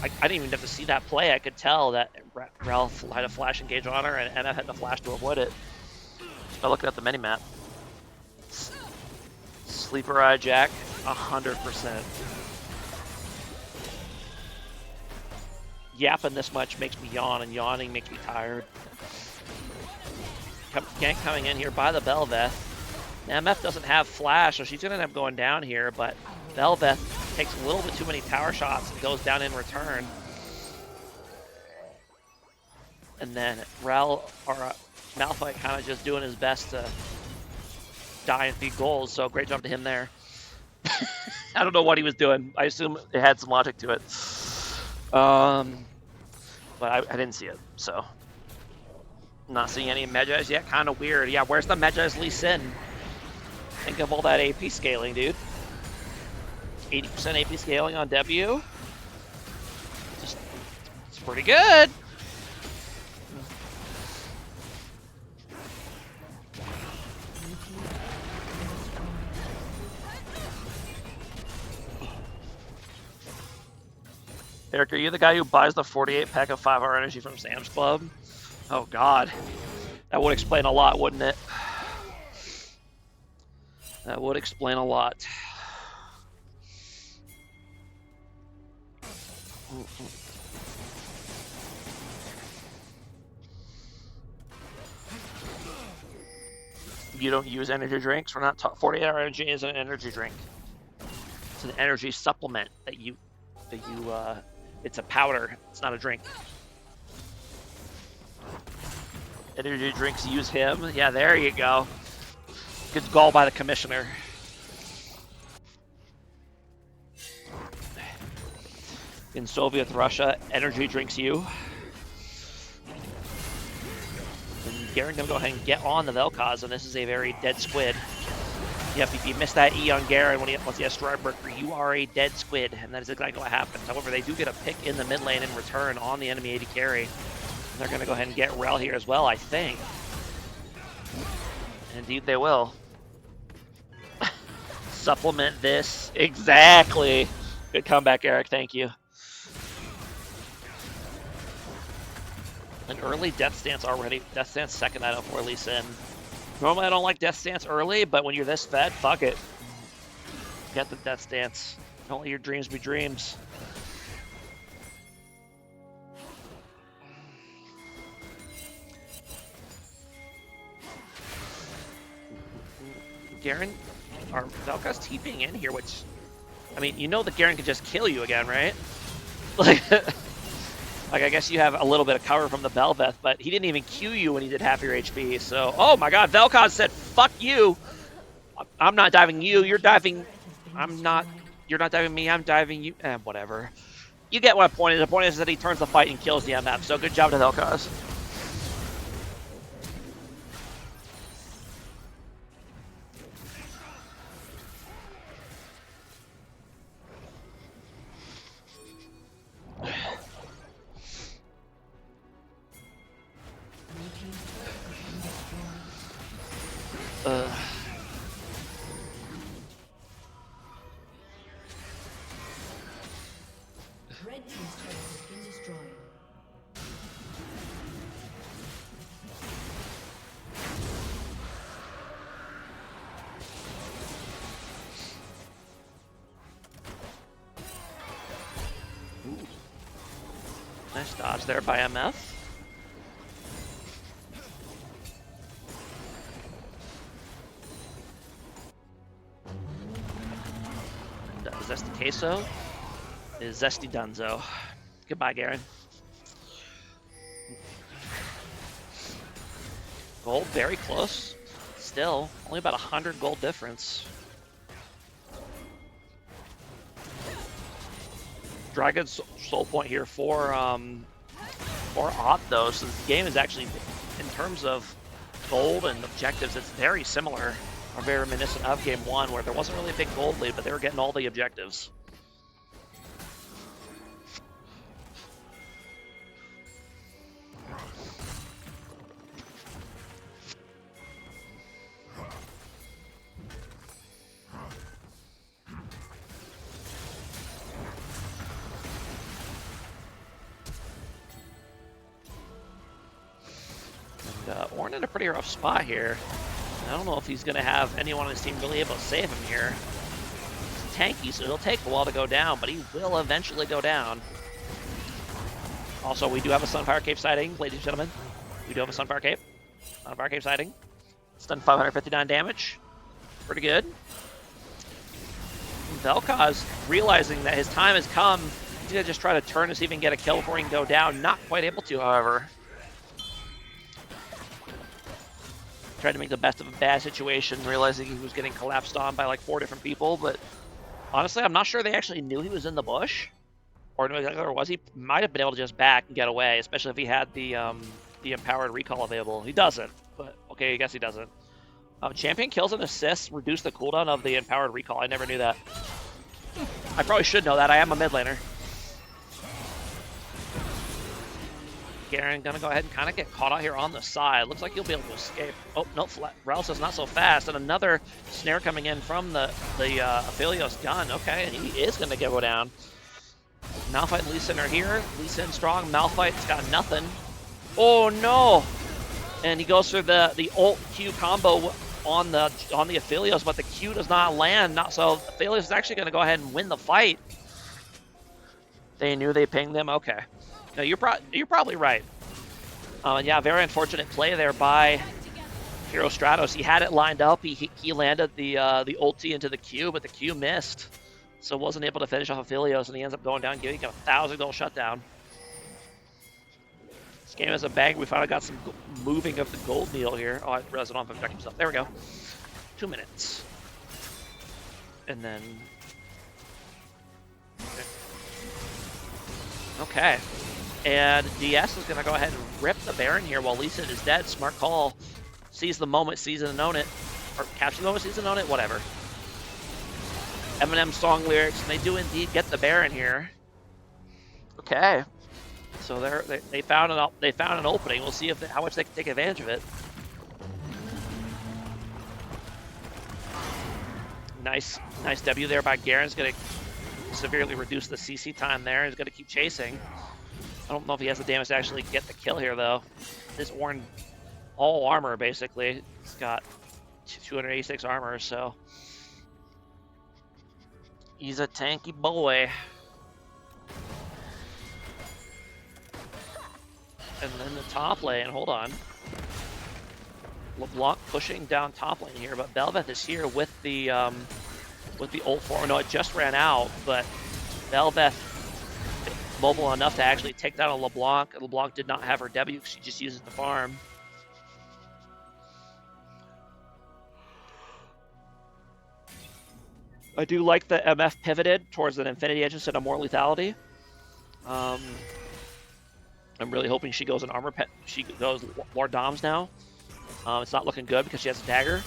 I didn't even have to see that play. I could tell that Ralph had a flash engage on her, and MF had to flash to avoid it. Just by looking at the minimap. Sleeper Eye Jack, 100%. Yapping this much makes me yawn, and yawning makes me tired. Gank coming in here by the Belveth. MF doesn't have flash, so she's going to end up going down here, but Belveth takes a little bit too many tower shots and goes down in return. And then Malphite kind of just doing his best to die and feed goals, so great job to him there. I don't know what he was doing. I assume it had some logic to it. But I didn't see it, so. Not seeing any Medjez yet, kind of weird. Yeah, where's the Medjez Lee Sin? Think of all that AP scaling, dude. 80% AP scaling on W. It's pretty good. Eric, are you the guy who buys the 48 pack of 5-hour energy from Sam's Club? Oh God, that would explain a lot, wouldn't it? That would explain a lot. You don't use energy drinks? We're not 48-hour energy is an energy drink. It's an energy supplement that you it's a powder. It's not a drink. Energy drinks use him. Yeah, there you go. Good goal by the commissioner. In Soviet Russia, energy drinks you. And Garen gonna go ahead and get on the Vel'Koz, and this is a very dead squid. Yep, if you miss that E on Garen once he has Stridebreaker, you are a dead squid, and that is exactly what happens. However, they do get a pick in the mid lane in return on the enemy AD carry. And they're gonna go ahead and get Rel here as well, I think. And indeed they will. Supplement this. Exactly. Good comeback, Eric, thank you. An early Death Stance already. Death Stance second item for Lee Sin. Normally I don't like Death Stance early, but when you're this fed, fuck it. Get the Death Stance. Don't let your dreams be dreams. Garen, or Vel'Koz TPing in here, which, I mean, you know that Garen could just kill you again, right? Like, I guess you have a little bit of cover from the Belveth, but he didn't even Q you when he did half your HP. So, oh my God, Vel'Koz said, "Fuck you! I'm not diving you. You're diving. I'm not. You're not diving me. I'm diving you." Whatever. You get what the point is. The point is that he turns the fight and kills the MF. So good job to Vel'Koz. Red team's turret has been destroyed. Ooh. Nice dodge there by MF. Zesty Queso is Zesty Dunzo. Goodbye, Garen. Gold very close. Still, only about 100 gold difference. Dragon's soul point here for Ott though, so the game is actually, in terms of gold and objectives, it's very similar, or very reminiscent of Game 1, where there wasn't really a big gold lead, but they were getting all the objectives. Ornn in a pretty rough spot here. I don't know if he's going to have anyone on his team really able to save him here. He's tanky, so it'll take a while to go down, but he will eventually go down. Also, we do have a Sunfire Cape sighting, ladies and gentlemen. We do have a Sunfire Cape. Sunfire Cape sighting. It's done 559 damage. Pretty good. Vel'Koz, realizing that his time has come, he's going to just try to turn to see if he can get a kill before he can go down. Not quite able to, however. Tried to make the best of a bad situation, realizing he was getting collapsed on by like 4 different people, but honestly, I'm not sure they actually knew he was in the bush, or was he? Might have been able to just back and get away, especially if he had the empowered recall available. He doesn't, but okay, I guess he doesn't. Champion kills and assists reduce the cooldown of the empowered recall. I never knew that. I probably should know that. I am a mid laner. Garen gonna go ahead and kind of get caught out here on the side. Looks like he'll be able to escape. Oh, no, Ralsa's not so fast. And another snare coming in from the Aphelios gun. Okay, and he is gonna go down. Malphite and Lee Sin are here. Lee Sin strong. Malphite's got nothing. Oh no! And he goes for the ult Q combo on the Aphelios, but the Q does not land. So Aphelios is actually gonna go ahead and win the fight. They knew they pinged them. Okay. No, you're probably right. Yeah, very unfortunate play there by Hero Stratos. He had it lined up. He landed the ulti into the Q, but the Q missed, so wasn't able to finish off Aphelios, and he ends up going down, giving him a 1,000 gold shutdown. This game is a bang. We finally got some moving of the gold needle here. Oh, I realized I don't have to protect himself. There we go. 2 minutes, and then okay. And DS is going to go ahead and rip the Baron here while Lee Sin is dead. Smart call. Sees the moment, sees it and own it. Or captures the moment, sees it and own it, whatever. Eminem song lyrics, and they do indeed get the Baron here. Okay. So they found an opening. We'll see how much they can take advantage of it. Nice W there by Garen's going to severely reduce the CC time there. He's going to keep chasing. I don't know if he has the damage to actually get the kill here, though. This Ornn, all armor, basically. He's got 286 armor, so he's a tanky boy. And then the top lane, hold on. LeBlanc pushing down top lane here, but Bel'Veth is here with the ult form. No, it just ran out, but Bel'Veth mobile enough to actually take down a LeBlanc. LeBlanc did not have her W because she just uses the farm. I do like the MF pivoted towards an Infinity Edge instead of more lethality. I'm really hoping she goes in armor pet. She goes Lord Doms now. It's not looking good because she has a dagger.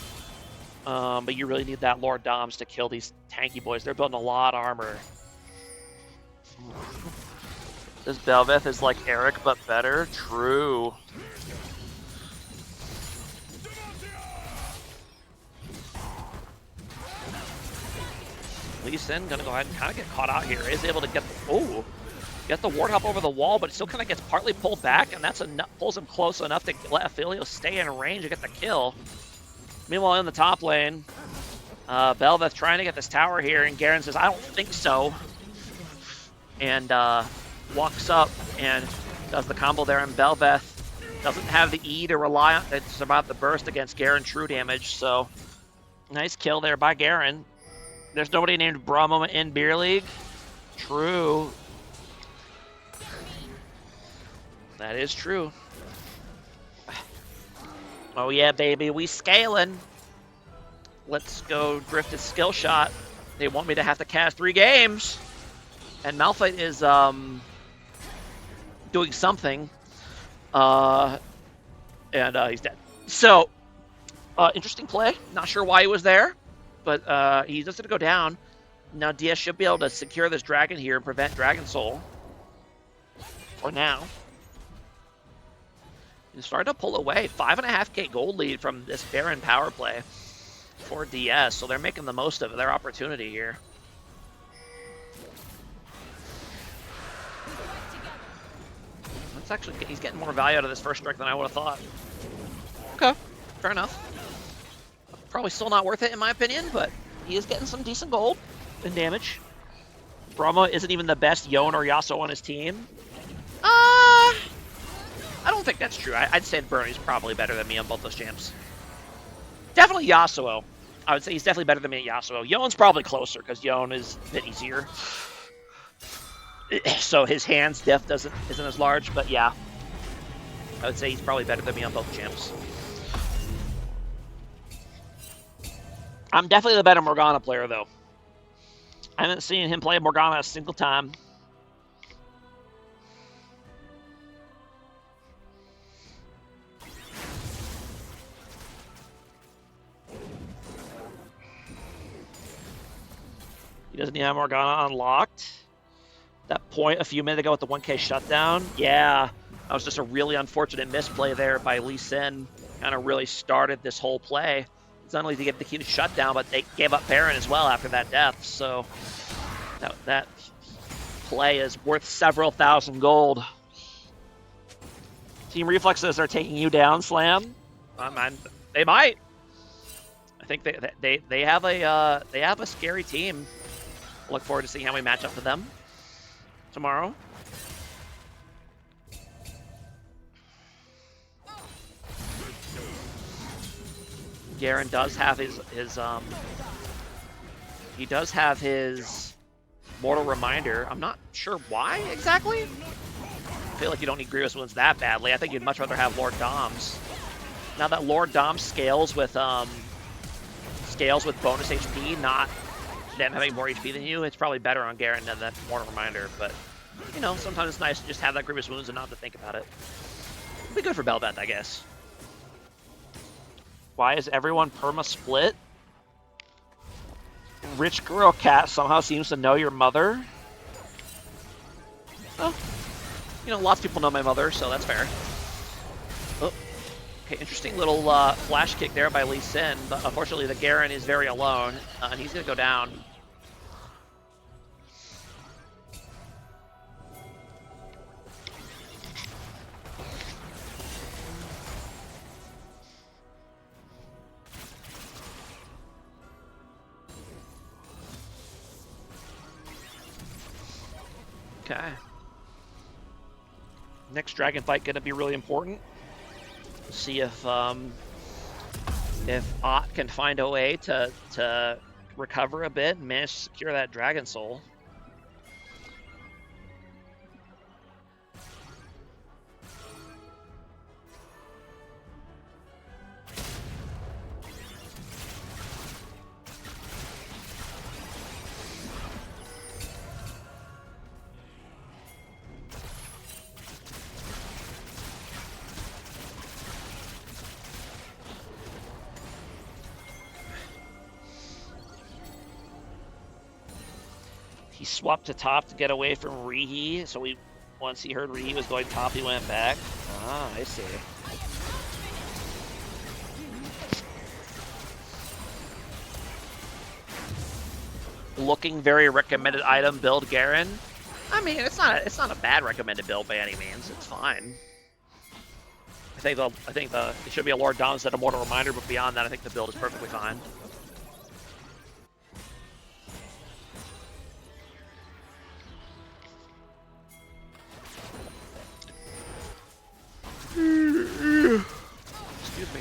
But you really need that Lord Doms to kill these tanky boys. They're building a lot of armor. This Bel'Veth is like Eric, but better. True. Lee Sin gonna go ahead and kind of get caught out here. Is able to get the ward hop over the wall, but it still kind of gets partly pulled back, and that's enough, pulls him close enough to let Aphelios stay in range and get the kill. Meanwhile, in the top lane, Bel'Veth trying to get this tower here, and Garen says, "I don't think so," and walks up and does the combo there, and Bel'Veth doesn't have the E to rely on to survive the burst against Garen true damage, so nice kill there by Garen. There's nobody named Brahma in Beer League. True. That is true. Oh yeah, baby, we scaling. Let's go drift his skill shot. They want me to have to cast 3 games. And Malphite is doing something. And he's dead. So, interesting play. Not sure why he was there, but he's just going to go down. Now DS should be able to secure this dragon here and prevent Dragon Soul. For now. He's starting to pull away. 5.5k gold lead from this Baron power play for DS, so they're making the most of their opportunity here. That's actually, he's getting more value out of this first strike than I would have thought. Okay, fair enough. Probably still not worth it in my opinion, but he is getting some decent gold and damage. Brahma isn't even the best Yone or Yasuo on his team. I don't think that's true. I'd say Bernie's probably better than me on both those champs. Definitely Yasuo. I would say he's definitely better than me at Yasuo. Yone's probably closer because Yone is a bit easier. So his hands depth isn't as large, but yeah. I would say he's probably better than me on both champs. I'm definitely the better Morgana player, though. I haven't seen him play Morgana a single time. He doesn't even have Morgana unlocked. That point a few minutes ago with the 1k shutdown, yeah, that was just a really unfortunate misplay there by Lee Sin. Kind of really started this whole play. It's not only to get the huge shutdown, but they gave up Baron as well after that death. So that play is worth several thousand gold. Team Reflexes are taking you down, Slam. They might. I think they have a scary team. Look forward to seeing how we match up to them tomorrow. Garen does have his he does have his Mortal Reminder. I'm not sure why exactly. I feel like you don't need Grievous Wounds that badly. I think you'd much rather have Lord Doms. Now that Lord Dom scales with bonus HP, not them having more HP than you, it's probably better on Garen than that Mortal Reminder. But you know, sometimes it's nice to just have that Grievous Wounds and not have to think about it. It'd be good for Bel'Veth, I guess. Why is everyone perma-split? Rich Girl Cat somehow seems to know your mother. Well, you know, lots of people know my mother, so that's fair. Oh, okay, interesting little flash kick there by Lee Sin, but unfortunately the Garen is very alone, and he's going to go down. Okay. Next dragon fight gonna be really important. See if Ott can find a way to recover a bit and manage to secure that Dragon Soul. He swapped to top to get away from Rihi, so once he heard Rihi was going top, he went back. Ah, I see. Looking very recommended item build Garen. I mean, it's not a bad recommended build by any means. It's fine. I think it should be a Lord Dom instead of Mortal Reminder, but beyond that, I think the build is perfectly fine. Excuse me.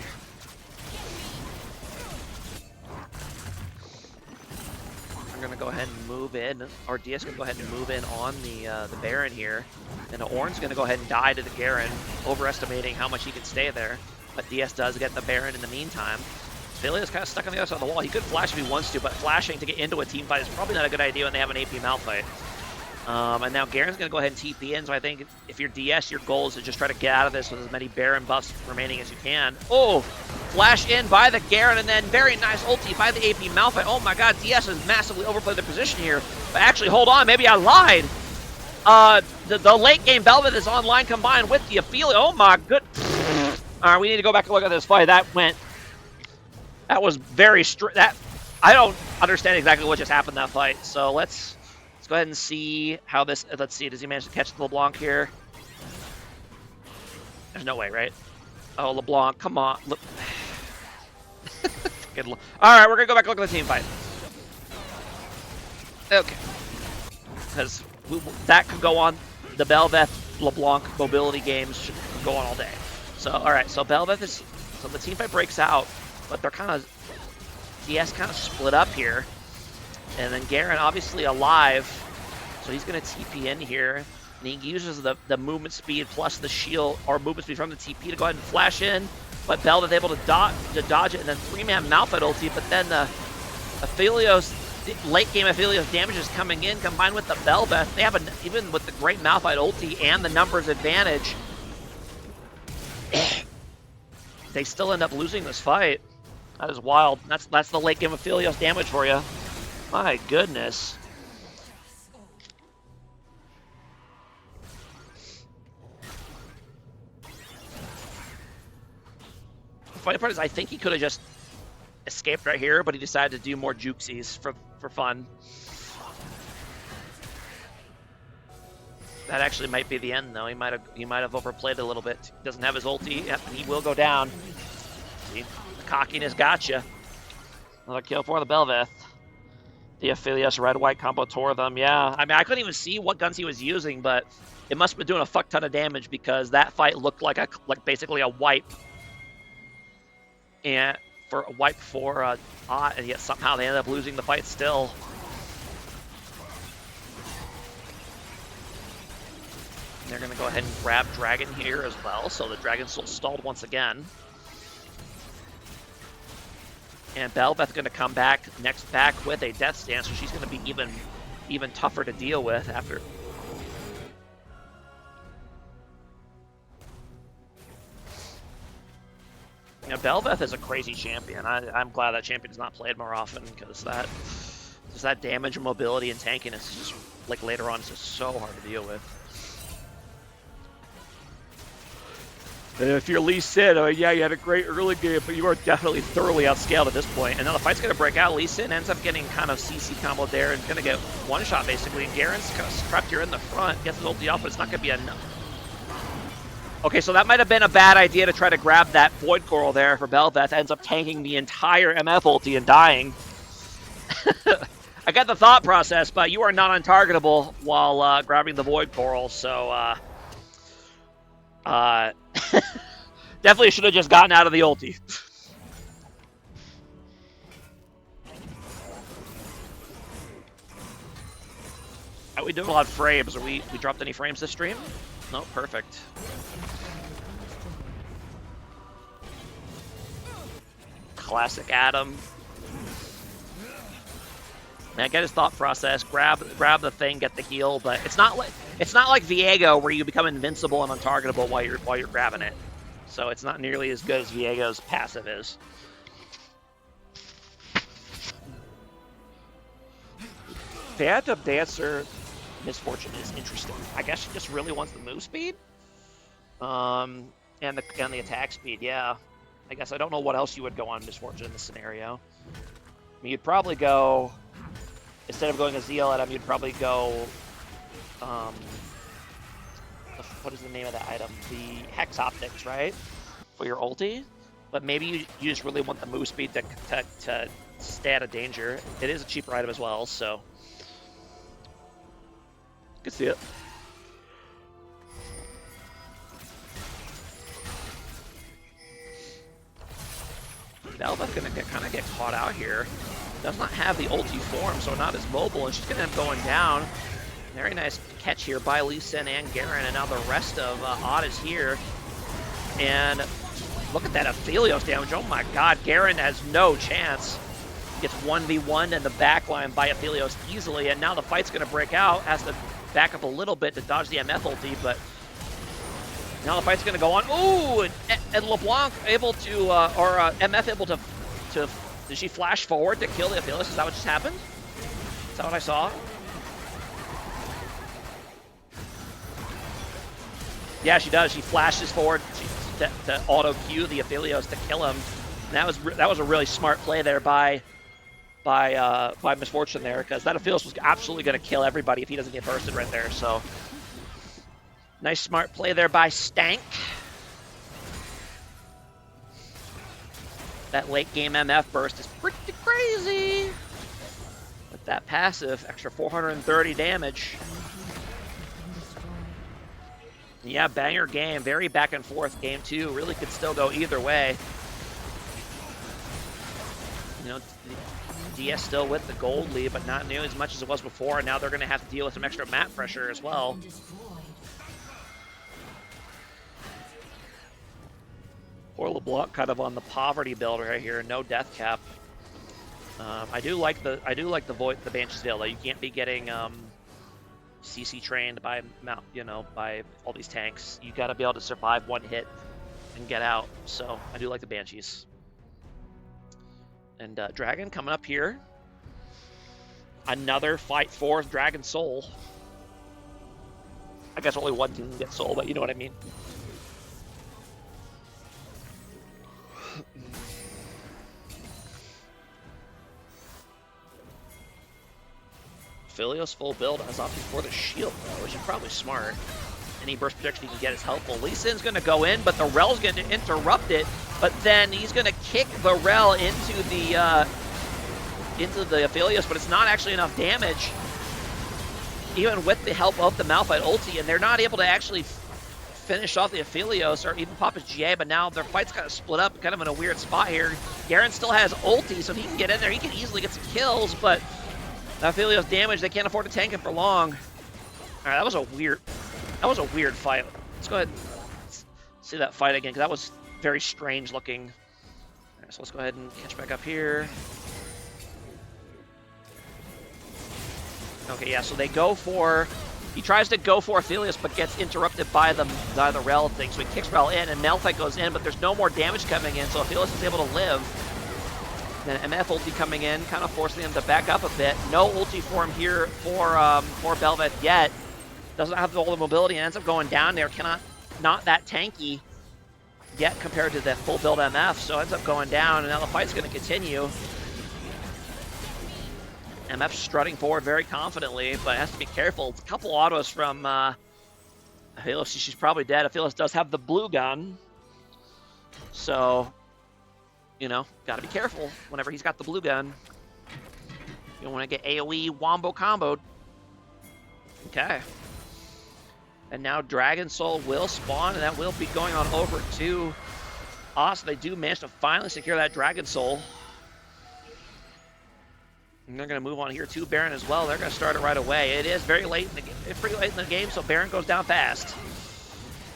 I'm gonna go ahead and move in, or DS gonna go ahead and move in on the Baron here, and Ornn's gonna go ahead and die to the Garen, overestimating how much he can stay there. But DS does get the Baron in the meantime. Philly is kind of stuck on the other side of the wall. He could flash if he wants to, but flashing to get into a team fight is probably not a good idea when they have an AP Malphite. And now Garen's going to go ahead and TP in, so I think if you're DS, your goal is to just try to get out of this with as many Baron buffs remaining as you can. Oh, flash in by the Garen, and then very nice ulti by the AP Malphite. Oh my god, DS has massively overplayed their position here. But actually, hold on, maybe I lied. The late game Bel'Veth is online combined with the Ophelia. Oh my good. All right, we need to go back and look at this fight. That was very strict. I don't understand exactly what just happened in that fight. So let's go ahead and see how this. Let's see. Does he manage to catch the LeBlanc here? There's no way, right? Oh, LeBlanc, come on. All right, we're gonna go back and look at the team fight. Okay, because that could go on. The Bel'Veth LeBlanc mobility games should go on all day. So all right, so Bel'Veth is. So the team fight breaks out, but they're kind of. DS kind of split up here. And then Garen obviously alive, so he's going to TP in here. And he uses the movement speed plus the shield, or movement speed from the TP to go ahead and flash in. But Bel'Veth able to dodge it, and then 3-man Malphite ulti. But then the Aphelios, late game Aphelios damage is coming in, combined with the Bel'Veth. They have even with the great Malphite ulti and the numbers advantage, they still end up losing this fight. That is wild. That's the late game Aphelios damage for you. My goodness. The funny part is I think he could have just escaped right here, but he decided to do more jukesies for fun. That actually might be the end though. He might have overplayed it a little bit. He doesn't have his ulti. Yep, he will go down. See? Cockiness got you. Another kill for the Bel'Veth. The Aphelios red-white combo tore them. Yeah, I mean, I couldn't even see what guns he was using, but it must have been doing a fuck ton of damage because that fight looked like basically a wipe. And for a wipe for Ott, and yet somehow they ended up losing the fight still. And they're gonna go ahead and grab Dragon here as well, so the Dragon's still stalled once again. And Bel'Veth's going to come back with a Death Stance, so she's going to be even tougher to deal with after. You know, Bel'Veth is a crazy champion. I'm glad that champion's not played more often because that damage and mobility and tanking is just like later on it's just so hard to deal with. And if you're Lee Sin, yeah, you had a great early game, but you are definitely thoroughly outscaled at this point. And now the fight's going to break out. Lee Sin ends up getting kind of CC comboed there and going to get one shot basically. And Garen's kind of trapped here in the front, gets his ulti off, but it's not going to be enough. Okay, so that might have been a bad idea to try to grab that Void Coral there for Bel'Veth. Ends up tanking the entire MF ulti and dying. I got the thought process, but you are not untargetable while grabbing the Void Coral, so definitely should have just gotten out of the ulti. Are we doing a lot of frames? Are we dropped any frames this stream? No, perfect. Classic Adam. Man, get his thought process. Grab the thing, get the heal, but it's not like Viego where you become invincible and untargetable while you're grabbing it. So it's not nearly as good as Viego's passive is. Phantom Dancer Misfortune is interesting. I guess she just really wants the move speed, and the attack speed. Yeah, I guess I don't know what else you would go on Misfortune in this scenario. I mean, you'd probably go instead of going a ZL at him, you'd probably go. What is the name of that item? The Hex Optics, right? For your ulti, but maybe you just really want the move speed to stay out of danger. It is a cheaper item as well, so. You can see it. Bel'Veth's gonna kind of get caught out here. Does not have the ulti form, so not as mobile, and she's gonna end up going down. Very nice catch here by Lee Sin and Garen, and now the rest of Ott is here. And look at that Aphelios damage. Oh my god, Garen has no chance. Gets 1v1 in the backline by Aphelios easily, and now the fight's gonna break out as the back up a little bit to dodge the MF ulti, but now the fight's gonna go on. Ooh, and LeBlanc able to, MF able to, did she flash forward to kill the Aphelios? Is that what just happened? Is that what I saw? Yeah, she does. She flashes forward to auto Q the Aphelios to kill him. And that was a really smart play there by Misfortune there, because that Aphelios was absolutely going to kill everybody if he doesn't get bursted right there. So nice smart play there by Stank. That late game MF burst is pretty crazy. With that passive, extra 430 damage. Yeah, banger game. Very back and forth game 2. Really could still go either way. You know, DS still with the gold lead, but not nearly as much as it was before. And now they're going to have to deal with some extra map pressure as well. Poor LeBlanc kind of on the poverty build right here. No death cap. I do like the Banshee's Veil though. You can't be getting CC trained by by all these tanks. You got to be able to survive one hit and get out. So I do like the Banshees. And Dragon coming up here. Another fight for Dragon Soul. I guess only one team can get Soul, but you know what I mean. Aphelios full build has opted for the shield though, which is probably smart. Any burst protection he can get is helpful. Lee Sin's going to go in, but the Rel's going to interrupt it. But then he's going to kick the Rel into the Aphelios, but it's not actually enough damage, even with the help of the Malphite ulti, and they're not able to actually finish off the Aphelios or even pop his GA. But now their fight's kind of split up, kind of in a weird spot here. Garen still has ulti, so if he can get in there, he can easily get some kills. But the Aphelios damage, they can't afford to tank him for long. All right, that was a weird fight. Let's go ahead and see that fight again, because that was very strange looking. All right, so let's go ahead and catch back up here. Okay, yeah, so they go for... He tries to go for Aphelios, but gets interrupted by the Rel thing, so he kicks Rel in, and Malphite goes in, but there's no more damage coming in, so Aphelios is able to live. Then MF ulti coming in, kind of forcing him to back up a bit. No ulti for him here for Bel'Veth yet. Doesn't have all the mobility and ends up going down there. Not that tanky yet compared to the full build MF, so ends up going down, and now the fight's going to continue. MF strutting forward very confidently, but has to be careful. A couple autos from Aphelios. She's probably dead. Aphelios does have the blue gun, so you know, gotta be careful whenever he's got the blue gun. You don't want to get AoE wombo comboed. Okay. And now Dragon Soul will spawn, and that will be going on over to us. They do manage to finally secure that Dragon Soul. And they're going to move on here to Baron as well. They're going to start it right away. It is very late in the game. It's pretty late in the game, so Baron goes down fast.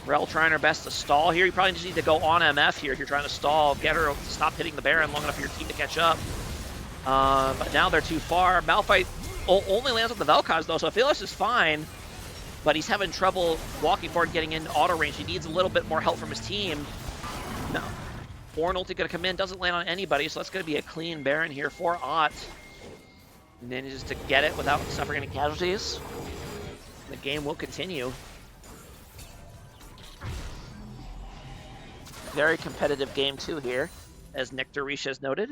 Rel trying her best to stall here. You probably just need to go on MF here if you're trying to stall. Get her to stop hitting the Baron long enough for your team to catch up. But now they're too far. Malphite only lands on the Vel'Koz though, so Aphelios is fine. But he's having trouble walking forward, getting into auto range. He needs a little bit more help from his team. No. Born ulti going to come in, doesn't land on anybody, so that's going to be a clean Baron here for Ott. Manages to get it without suffering any casualties. The game will continue. Very competitive game 2 here, as Nick Darish has noted.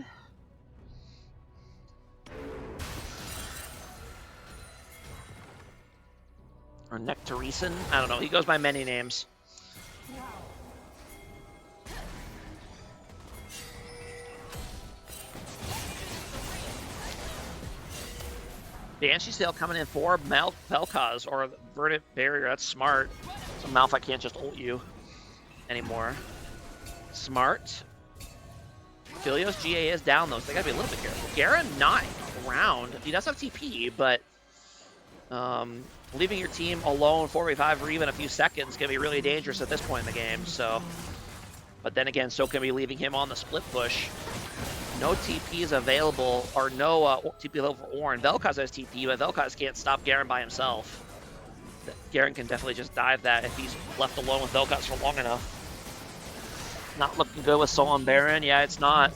Or Nick Teresen, I don't know, he goes by many names. Banshee's Veil coming in for Vel'Koz or Verdant Barrier, that's smart. So Malphite can't just ult you anymore. Smart. Aphelios GA is down though, so they gotta be a little bit careful. Garen not around. He does have TP, but leaving your team alone 4v5 for even a few seconds can be really dangerous at this point in the game. So, but then again, so can be leaving him on the split push. No TP is available, or no TP available for Ornn. Vel'Koz has TP, but Vel'Koz can't stop Garen by himself. Garen can definitely just dive that if he's left alone with Vel'Koz for long enough. Not looking good with Soul and Baron. Yeah, it's not.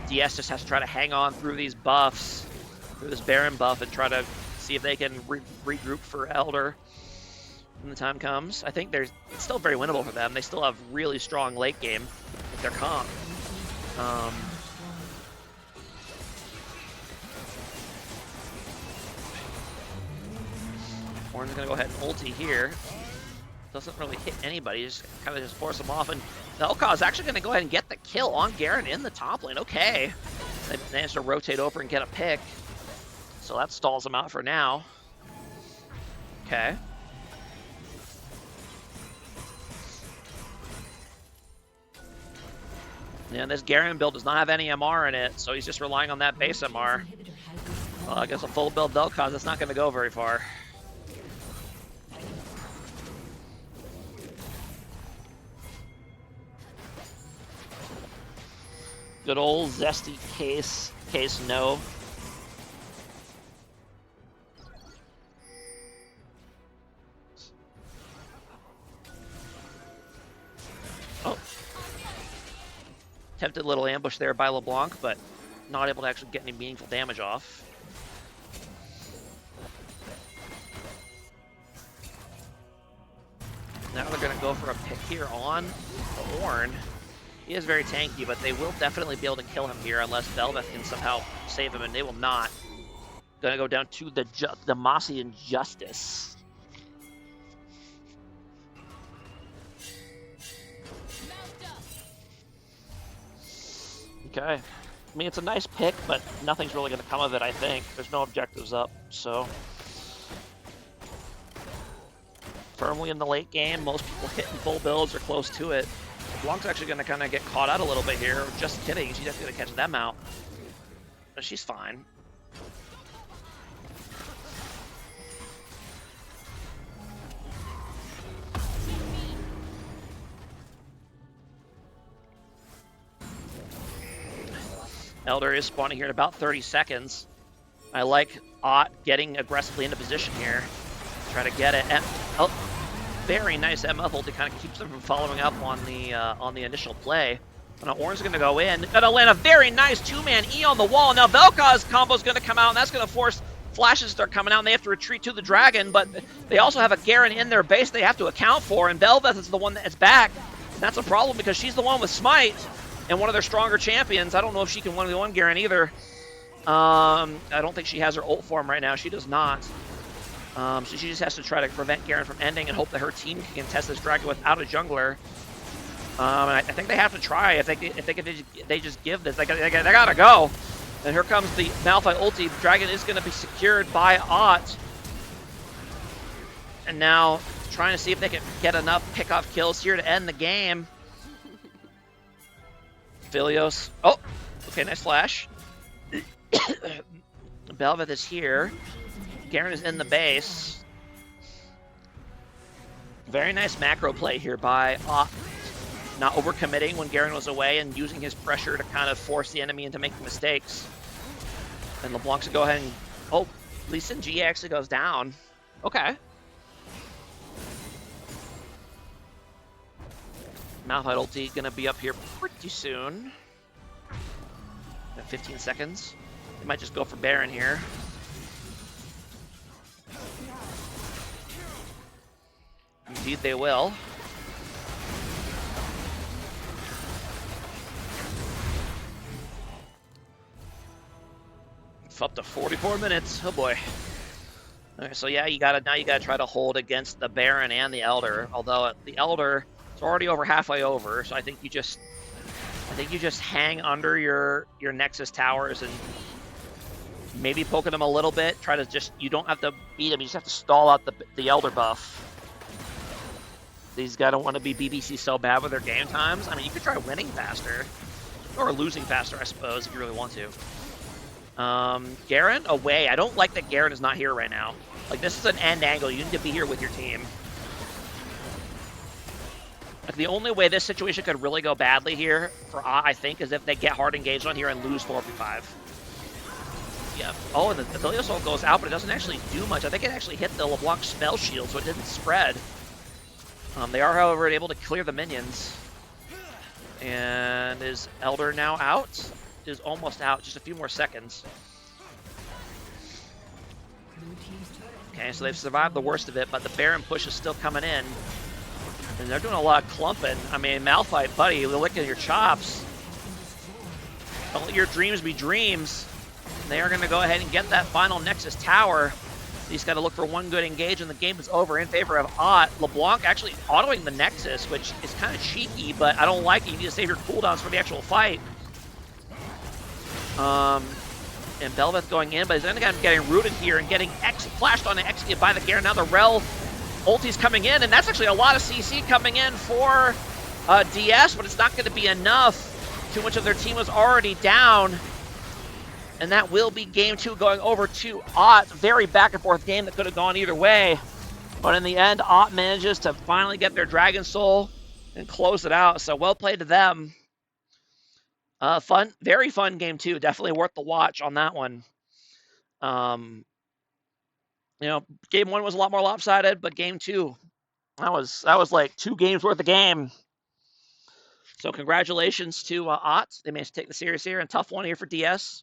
DS just has to try to hang on through these buffs, through this Baron buff, and try to see if they can regroup for Elder when the time comes. I think it's still very winnable for them. They still have really strong late game with their comp. Ornn's gonna go ahead and ulti here. Doesn't really hit anybody, just kind of just force them off. And Vel'Koz is actually gonna go ahead and get the kill on Garen in the top lane. Okay. They managed to rotate over and get a pick. So that stalls them out for now. Okay. Yeah, this Garen build does not have any MR in it, so he's just relying on that base MR. Well, I guess a full build Vel'Koz, that's not going to go very far. Good old zesty case no. Oh. Tempted little ambush there by LeBlanc, but not able to actually get any meaningful damage off. Now they're going to go for a pick here on Ornn. He is very tanky, but they will definitely be able to kill him here unless Bel'Veth can somehow save him, and they will not. Gonna go down to the Demacian Justice. Okay. I mean, it's a nice pick, but nothing's really going to come of it, I think. There's no objectives up, so... Firmly in the late game, most people hitting full builds or close to it. Blanc's actually going to kind of get caught out a little bit here. Just kidding, she's just going to catch them out. But she's fine. Elder is spawning here in about 30 seconds. I like Ott getting aggressively into position here. Try to get it. Oh, very nice MF ult. It kind of keeps them from following up on the initial play. Now Ornn's going to go in. Gonna land a very nice two-man E on the wall. Now Vel'Koz combo is going to come out, and that's going to force flashes to start coming out, and they have to retreat to the dragon. But they also have a Garen in their base they have to account for, and Bel'Veth is the one that's back. And that's a problem because she's the one with Smite and one of their stronger champions. I don't know if she can 1v1 Garen either. I don't think she has her ult form right now. She does not. So she just has to try to prevent Garen from ending and hope that her team can contest this dragon without a jungler. And I think they have to try. If they just give this, they gotta go. And here comes the Malphite ulti. The dragon is going to be secured by Ott. And now trying to see if they can get enough pick-off kills here to end the game. Philios. Oh, okay, nice flash. Bel'Veth is here. Garen is in the base. Very nice macro play here by Ott. Not overcommitting when Garen was away and using his pressure to kind of force the enemy into making mistakes. And LeBlanc should go ahead and... Oh, Lee Sin G actually goes down. Okay. Malphite ulti gonna be up here pretty soon. Got 15 seconds. They might just go for Baron here. Indeed they will. It's up to 44 minutes. Oh boy. Okay, so yeah, now you gotta try to hold against the Baron and the Elder. Although the Elder is already over halfway over, so I think you just hang under your Nexus towers and maybe poke them a little bit. Try to you don't have to beat them, you just have to stall out the Elder buff. These guys don't want to be BBC so bad with their game times. I mean, you could try winning faster. Or losing faster, I suppose, if you really want to. Garen, away. I don't like that Garen is not here right now. Like, this is an end angle. You need to be here with your team. Like, the only way this situation could really go badly here, for I think, is if they get hard engaged on here and lose 4v5. Yeah. Oh, and the Athelios Soul goes out, but it doesn't actually do much. I think it actually hit the LeBlanc spell shield, so it didn't spread. They are, however, able to clear the minions. And is Elder now out? Is almost out. Just a few more seconds. Okay, so they've survived the worst of it, but the Baron push is still coming in. And they're doing a lot of clumping. I mean, Malphite, buddy, they're licking your chops. Don't let your dreams be dreams. And they are going to go ahead and get that final Nexus Tower. He's got to look for one good engage, and the game is over in favor of Ott. LeBlanc actually autoing the Nexus, which is kind of cheeky, but I don't like it. You need to save your cooldowns for the actual fight. And Belveth going in, but he's going to end up getting rooted here and getting flashed on X by the Garen. Now the Rel ulti's coming in, and that's actually a lot of CC coming in for DS, but it's not going to be enough. Too much of their team was already down. And that will be game 2 going over to Ott. Very back and forth game that could have gone either way. But in the end, Ott manages to finally get their Dragon Soul and close it out. So well played to them. Fun, very fun game 2. Definitely worth the watch on that one. You know, game 1 was a lot more lopsided, but game 2, that was like 2 games worth of game. So congratulations to Ott. They managed to take the series here, and tough one here for DS.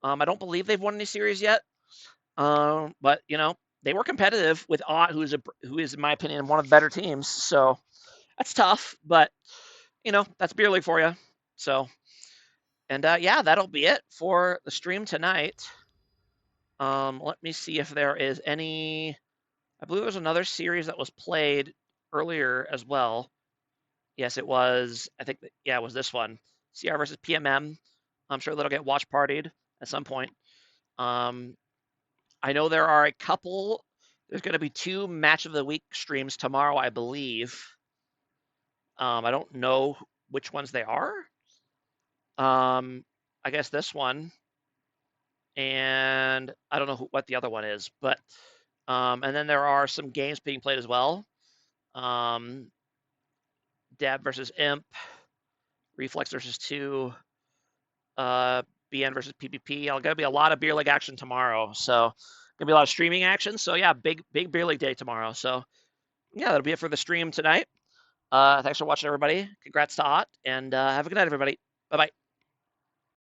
I don't believe they've won any series yet. But, you know, they were competitive with Ott, who is, in my opinion, one of the better teams. So that's tough, but, you know, that's beer league for you. So, and yeah, that'll be it for the stream tonight. Let me see if there is any. I believe there was another series that was played earlier as well. Yes, it was. I think, yeah, it was this one. CR versus PMM. I'm sure that'll get watch partied at some point. I know there are a couple. There's going to be 2 match of the week streams tomorrow, I believe. I don't know which ones they are. I guess this one. And I don't know what the other one is, but and then there are some games being played as well. Dab versus Imp, Reflex versus 2, BN versus PPP. Gonna be a lot of beer league action tomorrow, so gonna be a lot of streaming action. So yeah, big beer league day tomorrow. So yeah, that'll be it for the stream tonight. Thanks for watching, everybody. Congrats to Ott, and have a good night, everybody. Bye bye.